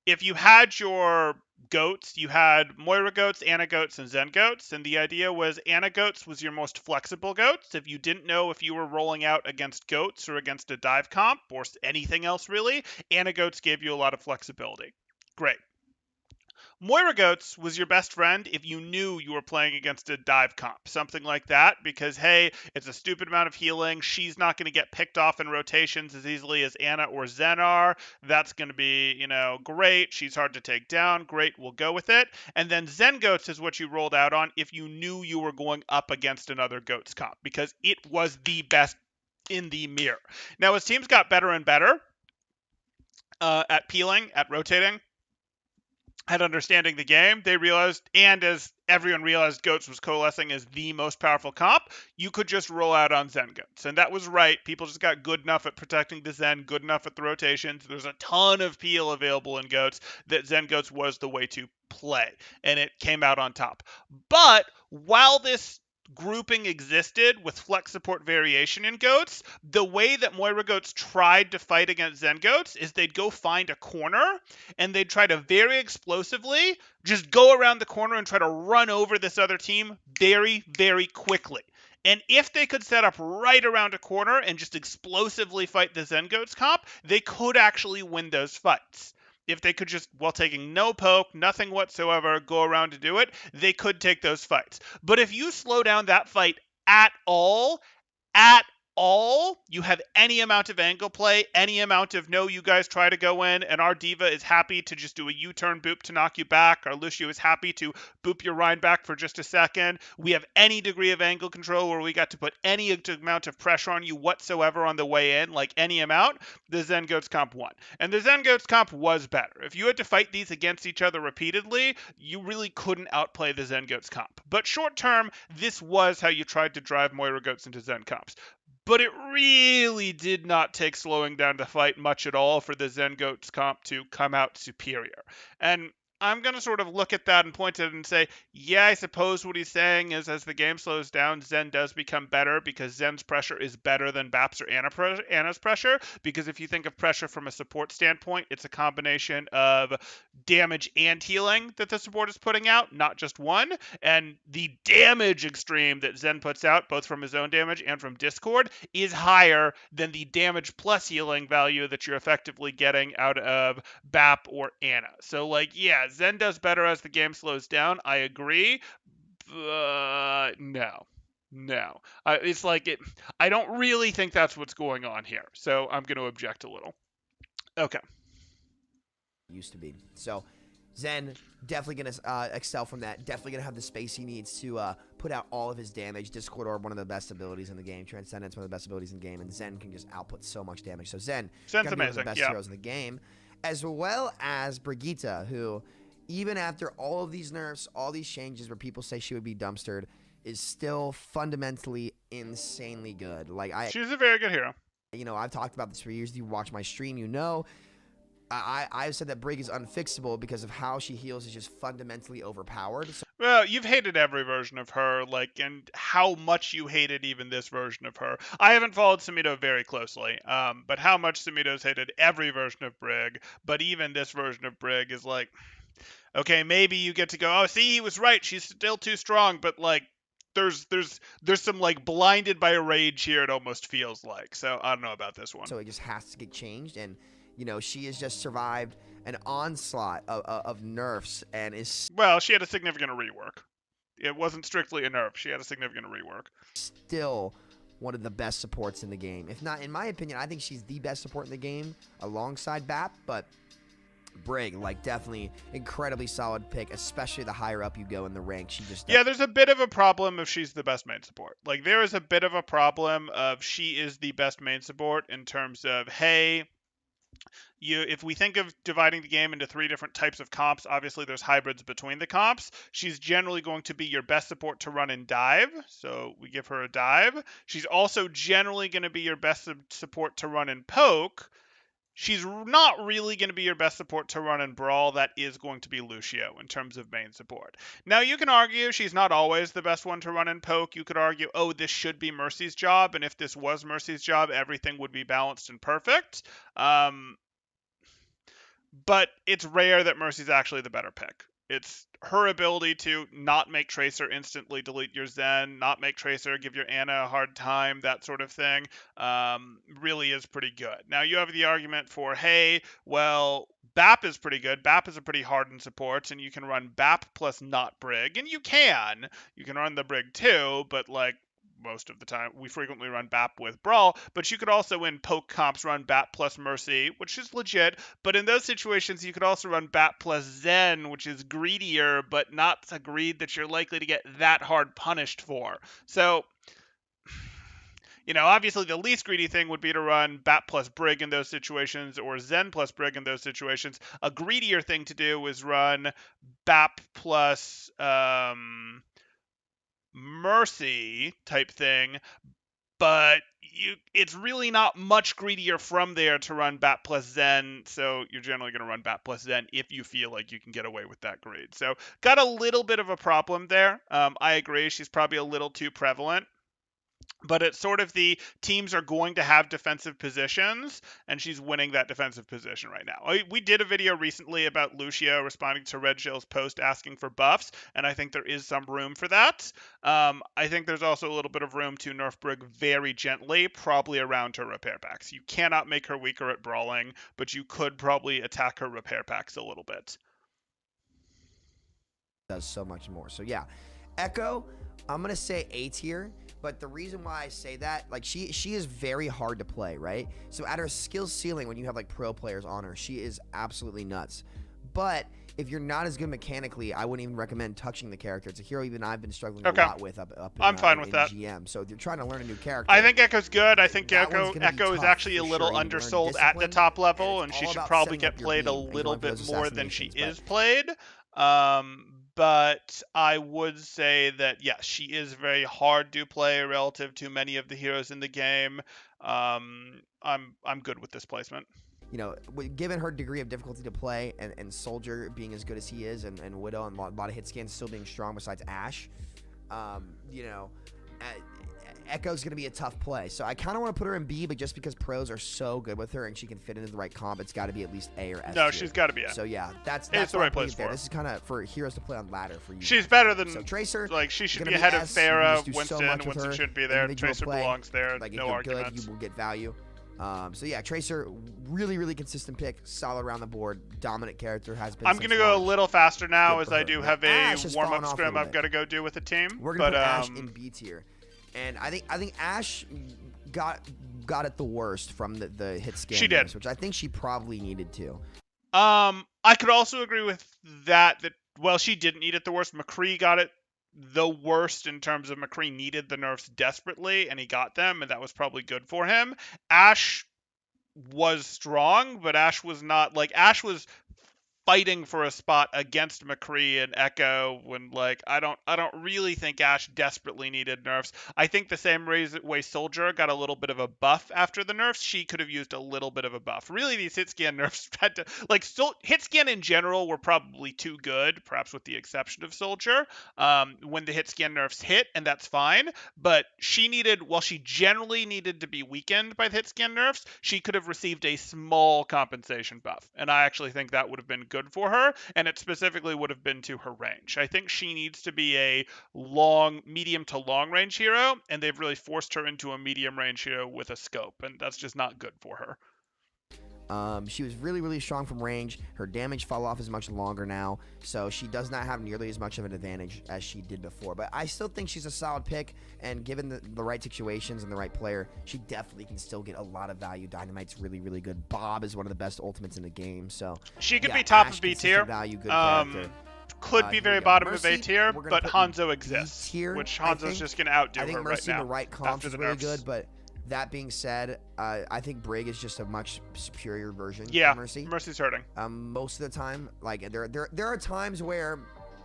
if you had your goats, you had Moira goats, Ana goats, and Zen goats, and the idea was Ana goats was your most flexible goats. If you didn't know if you were rolling out against goats or against a dive comp or anything else really, Ana goats gave you a lot of flexibility. Great. Moira Goats was your best friend if you knew you were playing against a dive comp, something like that, because hey, it's a stupid amount of healing. She's not going to get picked off in rotations as easily as Ana or Zen are. That's going to be, great. She's hard to take down. Great, we'll go with it. And then Zen Goats is what you rolled out on if you knew you were going up against another Goats comp, because it was the best in the mirror. Now, as teams got better and better at peeling, at rotating, at understanding the game, they realized, and as everyone realized Goats was coalescing as the most powerful comp, you could just roll out on Zen Goats. And that was right. People just got good enough at protecting the Zen, good enough at the rotations. There's a ton of peel available in Goats that Zen Goats was the way to play, and it came out on top. But while this grouping existed with flex support variation in Goats, the way that Moira Goats tried to fight against Zen Goats is they'd go find a corner and they'd try to very explosively just go around the corner and try to run over this other team very, very quickly. And if they could set up right around a corner and just explosively fight the Zen Goats comp, they could actually win those fights. If they could just, while taking no poke, nothing whatsoever, go around to do it, they could take those fights. But if you slow down that fight at all, you have any amount of angle play, any amount of no, you guys try to go in, and our diva is happy to just do a U-turn boop to knock you back. Our Lucio is happy to boop your Rhine back for just a second. We have any degree of angle control where we got to put any amount of pressure on you whatsoever on the way in, like any amount. The Zen Goats comp won. And the Zen Goats comp was better. If you had to fight these against each other repeatedly, you really couldn't outplay the Zen Goats comp. But short term, this was how you tried to drive Moira Goats into Zen comps. But it really did not take slowing down the fight much at all for the Zen Goats comp to come out superior. And I'm going to sort of look at that and point at it and say, yeah, I suppose what he's saying is as the game slows down, Zen does become better because Zen's pressure is better than Bap's or Ana's pressure. Because if you think of pressure from a support standpoint, it's a combination of damage and healing that the support is putting out, not just one. And the damage extreme that Zen puts out, both from his own damage and from Discord, is higher than the damage plus healing value that you're effectively getting out of Bap or Ana. So, yeah, Zen does better as the game slows down. I agree. But no. It's like it. I don't really think that's what's going on here. So I'm going to object a little. Okay. used to be. So Zen definitely going to excel from that. Definitely going to have the space he needs to put out all of his damage. Discord Orb, one of the best abilities in the game. Transcendence, one of the best abilities in the game. And Zen can just output so much damage. So Zen's amazing. One of the best heroes in the game. As well as Brigitte, who, even after all of these nerfs, all these changes where people say she would be dumpstered, is still fundamentally insanely good. She's a very good hero. I've talked about this for years. If you watch my stream, I've said that Brig is unfixable because of how she heals is just fundamentally overpowered. Well, you've hated every version of her, and how much you hated even this version of her. I haven't followed Sumito very closely, but how much Sumito's hated every version of Brig, but even this version of Brig is okay, maybe you get to go, oh, see, he was right, she's still too strong, but there's some blinded by rage here, it almost feels like. So I don't know about this one. So it just has to get changed, and she has just survived an onslaught of nerfs and is... Well, she had a significant rework. It wasn't strictly a nerf. She had a significant rework. Still one of the best supports in the game. If not, in my opinion, I think she's the best support in the game alongside BAP, but Brig, definitely incredibly solid pick, especially the higher up you go in the rank. She just... Yeah, there's a bit of a problem if she's the best main support. There is a bit of a problem of she is the best main support in terms of, hey... if we think of dividing the game into 3 different types of comps, obviously there's hybrids between the comps. She's generally going to be your best support to run in dive, so we give her a dive. She's also generally going to be your best support to run in poke. She's not really going to be your best support to run in brawl. That is going to be Lucio in terms of main support. Now, you can argue she's not always the best one to run in poke. You could argue, oh, this should be Mercy's job, and if this was Mercy's job, everything would be balanced and perfect. But it's rare that Mercy's actually the better pick. It's her ability to not make Tracer instantly delete your Zen, not make Tracer give your Ana a hard time, that sort of thing, really is pretty good. Now, you have the argument for, hey, well, BAP is pretty good. BAP is a pretty hardened support, and you can run BAP plus not Brig, and you can. You can run the Brig too, but, most of the time, we frequently run BAP with Brawl, but you could also in poke comps run BAP plus Mercy, which is legit, but in those situations you could also run BAP plus Zen, which is greedier, but not a greed that you're likely to get that hard punished for. So, obviously the least greedy thing would be to run BAP plus Brig in those situations, or Zen plus Brig in those situations. A greedier thing to do is run BAP plus... Mercy type thing, but it's really not much greedier from there to run BAP plus Zen, so you're generally going to run BAP plus Zen if you feel like you can get away with that greed. So got a little bit of a problem there. I agree, she's probably a little too prevalent. But it's sort of the teams are going to have defensive positions, and she's winning that defensive position right now. We did a video recently about Lucio responding to Red Shell's post asking for buffs, and I think there is some room for that. I think there's also a little bit of room to nerf Brig very gently, probably around her repair packs. You cannot make her weaker at brawling, but you could probably attack her repair packs a little bit. Does so much more. So yeah, Echo, I'm going to say A tier. But the reason why I say that, she is very hard to play, right? So at her skill ceiling, when you have pro players on her, she is absolutely nuts. But if you're not as good mechanically, I wouldn't even recommend touching the character. It's a hero even I've been struggling a lot with up in, I'm fine with that. GM. So if you're trying to learn a new character, I think Echo's good. I think Echo is actually a little undersold at the top level, and she should probably get played a little bit more than she is played. But I would say that, yes, she is very hard to play relative to many of the heroes in the game. I'm good with this placement. Given her degree of difficulty to play and Soldier being as good as he is, and Widow and a lot of hit scans still being strong besides Ashe, Echo's going to be a tough play. So I kind of want to put her in B, but just because pros are so good with her and she can fit into the right comp, it's got to be at least A or S. No, she's got to be A. So yeah, that's the right place for her. This is kind of for heroes to play on ladder for you. She's better than... So Tracer... she should be ahead of Pharah. Winston should be there. Tracer belongs there. No arguments. Good, you will get value. So yeah, Tracer, really, really consistent pick, solid around the board, dominant character, has been. I'm gonna go a little faster now as I do have a warm-up scrim I've got to go do with the team. We're gonna put Ashe in B tier, and I think Ashe got it the worst from the hit scan. She did, which I think she probably needed to. I could also agree with that. Well, she didn't need it the worst. McCree got it the worst in terms of McCree needed the nerfs desperately, and he got them, and that was probably good for him. Ash was strong, but Ash was not like Ash was fighting for a spot against McCree and Echo when like I don't really think Ash desperately needed nerfs. I think the same way Soldier got a little bit of a buff after the nerfs, she could have used a little bit of a buff. Really, these hit scan nerfs had to hit scan in general were probably too good, perhaps with the exception of Soldier. When the hit scan nerfs hit, and that's fine. But she needed, while she generally needed to be weakened by the hit scan nerfs, she could have received a small compensation buff, and I actually think that would have been good for her, and it specifically would have been to her range. I think she needs to be a medium to long range hero, and they've really forced her into a medium range hero with a scope, and that's just not good for her. She was really, really strong from range. Her damage fall off is much longer now, so she does not have nearly as much of an advantage as she did before. But I still think she's a solid pick, and given the right situations and the right player, she definitely can still get a lot of value. Dynamite's really, really good. Bob is one of the best ultimates in the game, so she could be top Ash, of B tier. Value, good character. Could be very bottom of A tier, but Hanzo exists, which Hanzo's just going to outdo her right now. I think Mercy in the right comps is really good, but that being said, I think Brig is just a much superior version of Mercy. Mercy's hurting. Most of the time, like there are times where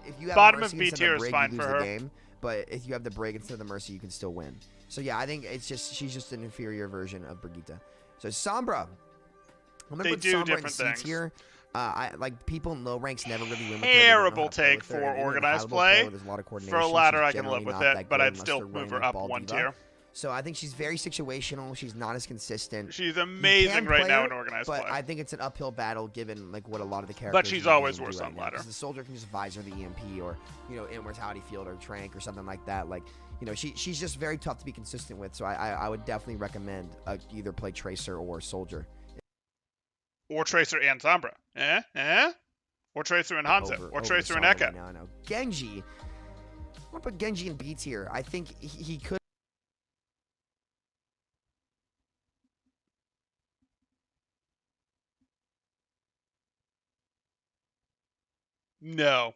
if you have bottom Mercy of B tier is fine for her. Game, but if you have the Brig instead of the Mercy, you can still win. So yeah, I think she's just an inferior version of Brigitte. So Sombra, I'm gonna put Sombra in C tier. I like people in low ranks never really win with her. Terrible take for organized play. For a ladder, I can live with it, but I'd still move her up one tier. So I think she's very situational. She's not as consistent. She's amazing right now in organized play. But I think it's an uphill battle given like what a lot of the characters. But she's always worse on ladder. The soldier can just visor the EMP or immortality field or trank or something like that. Like she's just very tough to be consistent with. So I would definitely recommend either play Tracer or Soldier. Or Tracer and Sombra. Or Tracer and Hanzo. Or Tracer and Echo. No. Genji. I'm gonna put Genji in B tier. I think he could. No.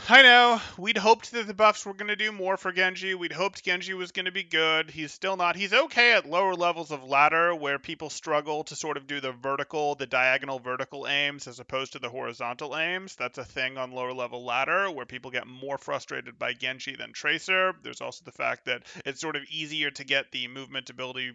I know. We'd hoped that the buffs were going to do more for Genji. We'd hoped Genji was going to be good. He's still not. He's okay at lower levels of ladder where people struggle to sort of do the diagonal vertical aims as opposed to the horizontal aims. That's a thing on lower level ladder where people get more frustrated by Genji than Tracer. There's also the fact that it's sort of easier to get the movement ability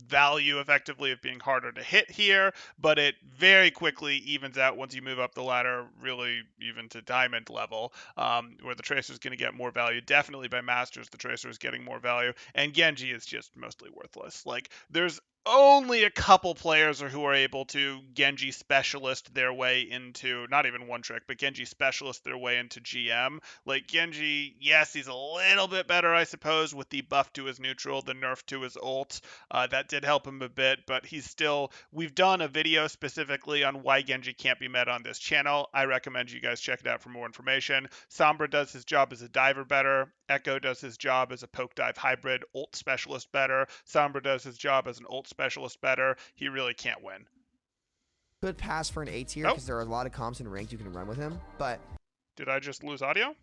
value effectively of being harder to hit here, but it very quickly evens out once you move up the ladder, really even to diamond level, where the Tracer is going to get more value. Definitely by Masters, the Tracer is getting more value, and Genji is just mostly worthless. Like, there's only a couple players who are able to Genji specialist their way into, not even one trick, but Genji specialist their way into GM. Like, Genji, yes, he's a little bit better, I suppose, with the buff to his neutral, the nerf to his ult. That did help him a bit, but he's still, we've done a video specifically on why Genji can't be met on this channel. I recommend you guys check it out for more information. Sombra does his job as a diver better. Echo does his job as a poke dive hybrid ult specialist better. Sombra does his job as an ult specialist better. He really can't win. Could pass for an A tier because there are a lot of comps and ranks you can run with him, but did I just lose audio?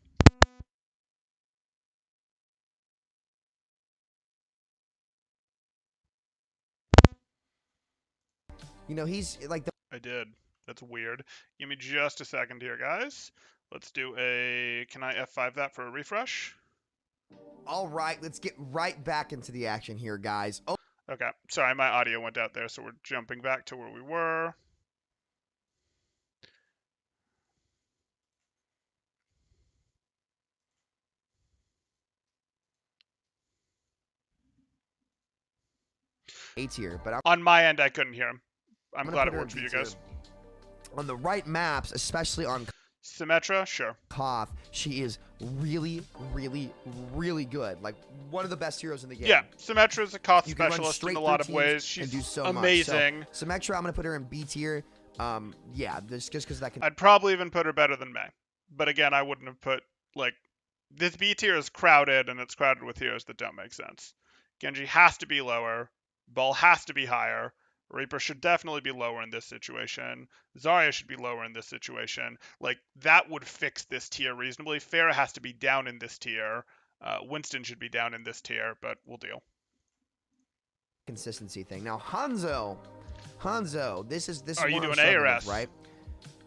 He's like I did. That's weird. Give me just a second here, guys. Let's do can I F5 that for a refresh? All right, let's get right back into the action here, guys. Okay, sorry, my audio went out there, so we're jumping back to where we were. A tier, but on my end, I couldn't hear him. I'm glad it worked for you guys. On the right maps, especially on Symmetra, sure. Koth, she is really, really, really good. Like, one of the best heroes in the game. Yeah, Symmetra's a Koth specialist in a lot of ways. She's so amazing. So, Symmetra, I'm going to put her in B tier. Yeah, just because that can... I'd probably even put her better than Mei. But again, I wouldn't have put, like... This B tier is crowded, and it's crowded with heroes that don't make sense. Genji has to be lower. Ball has to be higher. Reaper should definitely be lower in this situation. Zarya should be lower in this situation. Like, that would fix this tier reasonably. Pharah has to be down in this tier. Winston should be down in this tier, but we'll deal. Consistency thing. Now, Hanzo, this is Are you one I'm doing A or struggling S? with, right?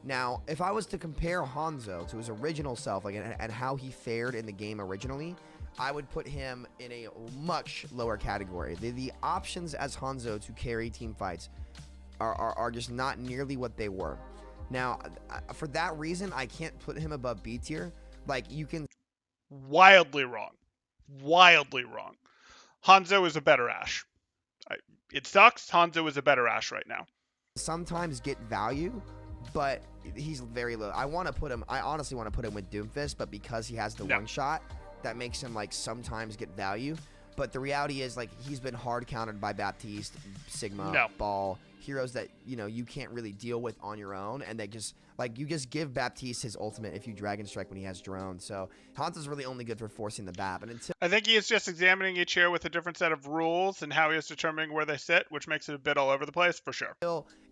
Now, if I was to compare Hanzo to his original self, like, and how he fared in the game originally, I would put him in a much lower category. The options as Hanzo to carry team fights are just not nearly what they were. Now, for that reason, I can't put him above B tier. Like, you can... Wildly wrong. Wildly wrong. Hanzo is a better Ashe. It sucks. Hanzo is a better Ashe right now. sometimes get value, but he's very low. I honestly want to put him with Doomfist, but because he has the one shot, that makes him like sometimes get value. But the reality is, like, he's been hard countered by Baptiste, Sigma, Ball, heroes that, you know, you can't really deal with on your own. And they just, like, you just give Baptiste his ultimate if you Dragon Strike when he has Drone. So Hanzo's really only good for forcing the BAP. And until I think he is just examining each hero with a different set of rules and how he is determining where they sit, which makes it a bit all over the place, for sure.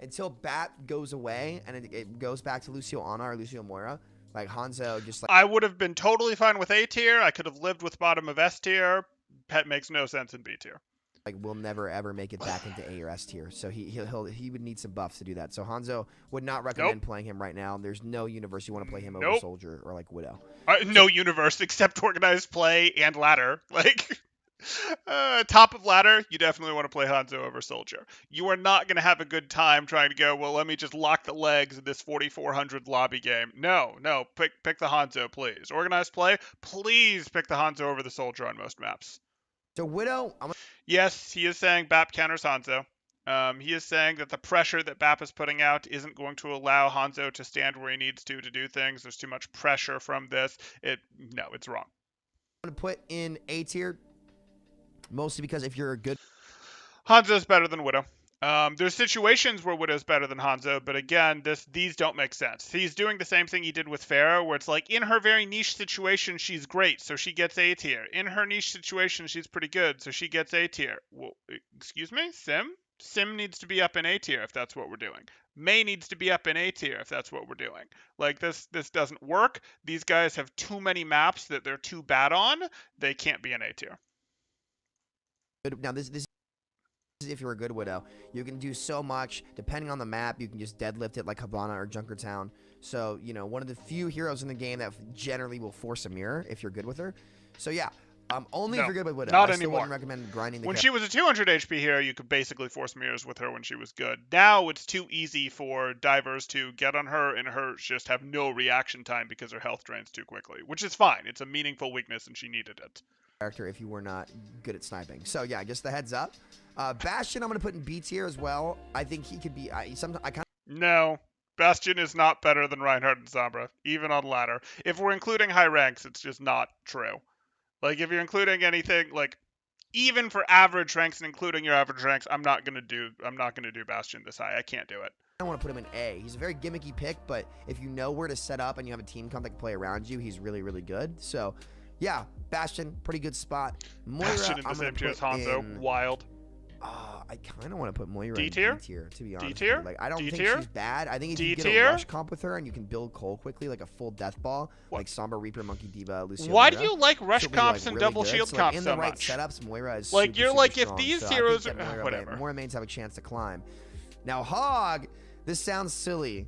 Until BAP goes away and it goes back to Lucio Ana or Lucio Moira, like, Hanzo just like... I would have been totally fine with A tier. I could have lived with bottom of S tier. Pet makes no sense in B tier. Like, will never ever make it back into A or S tier, so he would need some buffs to do that. So Hanzo would not recommend playing him right now. There's no universe you want to play him over Soldier or like Widow. No universe except organized play and ladder. Like, top of ladder, you definitely want to play Hanzo over Soldier. You are not going to have a good time trying to go, well, let me just lock the legs in this 4400 lobby game. No, pick the Hanzo, please. Organized play, please pick the Hanzo over the Soldier on most maps. So Widow, yes, he is saying BAP counters Hanzo. He is saying that the pressure that BAP is putting out isn't going to allow Hanzo to stand where he needs to do things. There's too much pressure from this. No, it's wrong. I'm going to put in A tier, mostly because if you're a good... Hanzo's better than Widow. There's situations where Widow's better than Hanzo, but again, these don't make sense. He's doing the same thing he did with Pharah, where it's like, in her very niche situation, she's great, so she gets A tier. In her niche situation, she's pretty good, so she gets A tier. Well, excuse me? Sim? Sim needs to be up in A tier if that's what we're doing. Mei needs to be up in A tier if that's what we're doing. Like, this doesn't work. These guys have too many maps that they're too bad on. They can't be in A tier. Now, this if you're a good Widow, you can do so much. Depending on the map, you can just deadlift it like Habana or Junkertown. So, you know, one of the few heroes in the game that generally will force a mirror if you're good with her. So, yeah. Only if you're good with Widow. Not I anymore. still wouldn't recommend grinding the When she was a 200 HP hero, you could basically force mirrors with her when she was good. Now it's too easy for divers to get on her and her just have no reaction time because her health drains too quickly, which is fine. It's a meaningful weakness and she needed it. Character if you were not good at sniping. So, yeah, just the heads up. Bastion, I'm going to put in B tier as well. I think he could be... No. Bastion is not better than Reinhardt and Sombra, even on ladder. If we're including high ranks, it's just not true. Like, if you're including anything, like, even for average ranks and including your average ranks, I'm not gonna do Bastion this high. I can't do it. I want to put him in A. He's a very gimmicky pick, but if you know where to set up and you have a team comp that can play around you, he's really, really good. So, yeah, Bastion, pretty good spot. Moira, Bastion in the same tier as Hanzo, wild. I kind of want to put Moira D tier? in D tier, to be honest. D tier? Like, I don't think D-tier? she's bad. I think if D you get tier? a rush comp with her and you can build Cole quickly, like a full death ball, like Sombra, Reaper, Monkey Diva, Lucio. Why Moira, do you like rush comps like and really double good. shield so, comps in so the right much? setups, Moira is like, super, you're super like, strong. if these so heroes I think that whatever. Moira mains have a chance to climb. Now, Hog, this sounds silly.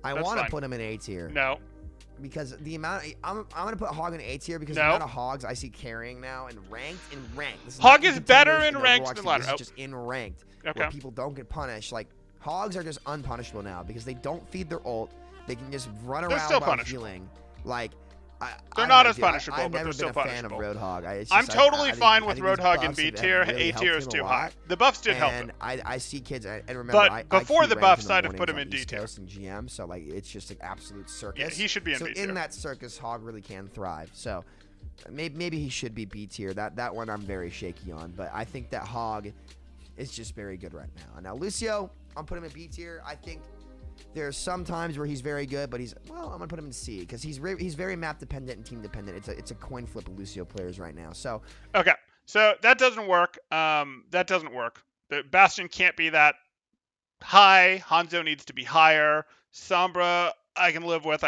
I want to put him in A tier. No. Because the amount I'm gonna put Hog in A tier because the amount of Hogs I see carrying now in ranked. Hog is better in ranked than ladder. This is just in ranked, where people don't get punished. Like, Hogs are just unpunishable now because they don't feed their ult. They can just run around while healing. Like, they're not as punishable, I've but never they're still been a punishable. fan of Roadhog. I'm totally fine with Roadhog in B tier. A tier is too high. The buffs did help him. I see kids, and remember, but before the buffs, I'd have put him in D tier. And GM, so like it's just an absolute circus. Yeah, he should be in B tier. So in that circus, Hog really can thrive. So maybe he should be B tier. That one I'm very shaky on, but I think that Hog is just very good right now. Now Lucio, I'm putting him in B tier. I think there's some times where he's very good, but I'm gonna put him in C because he's very map dependent and team dependent. It's a coin flip of Lucio players right now. So okay, so that doesn't work. That doesn't work. The Bastion can't be that high. Hanzo needs to be higher. Sombra, I can live with.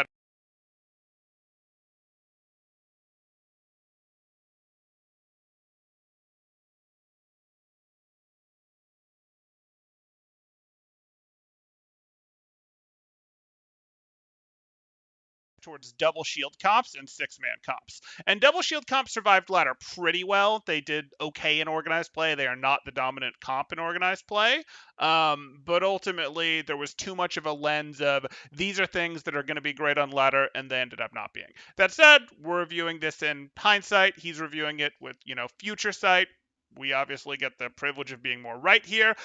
Towards double shield comps and 6-man comps. And double shield comps survived ladder pretty well. They did okay in organized play. They are not the dominant comp in organized play. But ultimately, there was too much of a lens of these are things that are going to be great on ladder, and they ended up not being. That said, we're reviewing this in hindsight. He's reviewing it with, future sight. We obviously get the privilege of being more right here.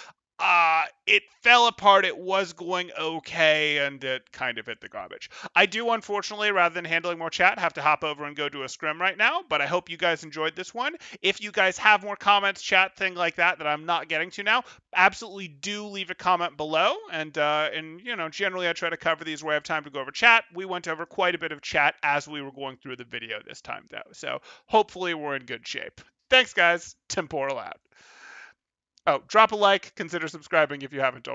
It fell apart. It was going okay, and it kind of hit the garbage. I do, unfortunately, rather than handling more chat, have to hop over and go do a scrim right now, but I hope you guys enjoyed this one. If you guys have more comments, chat, thing like that I'm not getting to now, absolutely do leave a comment below, and generally I try to cover these where I have time to go over chat. We went over quite a bit of chat as we were going through the video this time, though, so hopefully we're in good shape. Thanks, guys. Temporal out. Oh, drop a like, consider subscribing if you haven't already.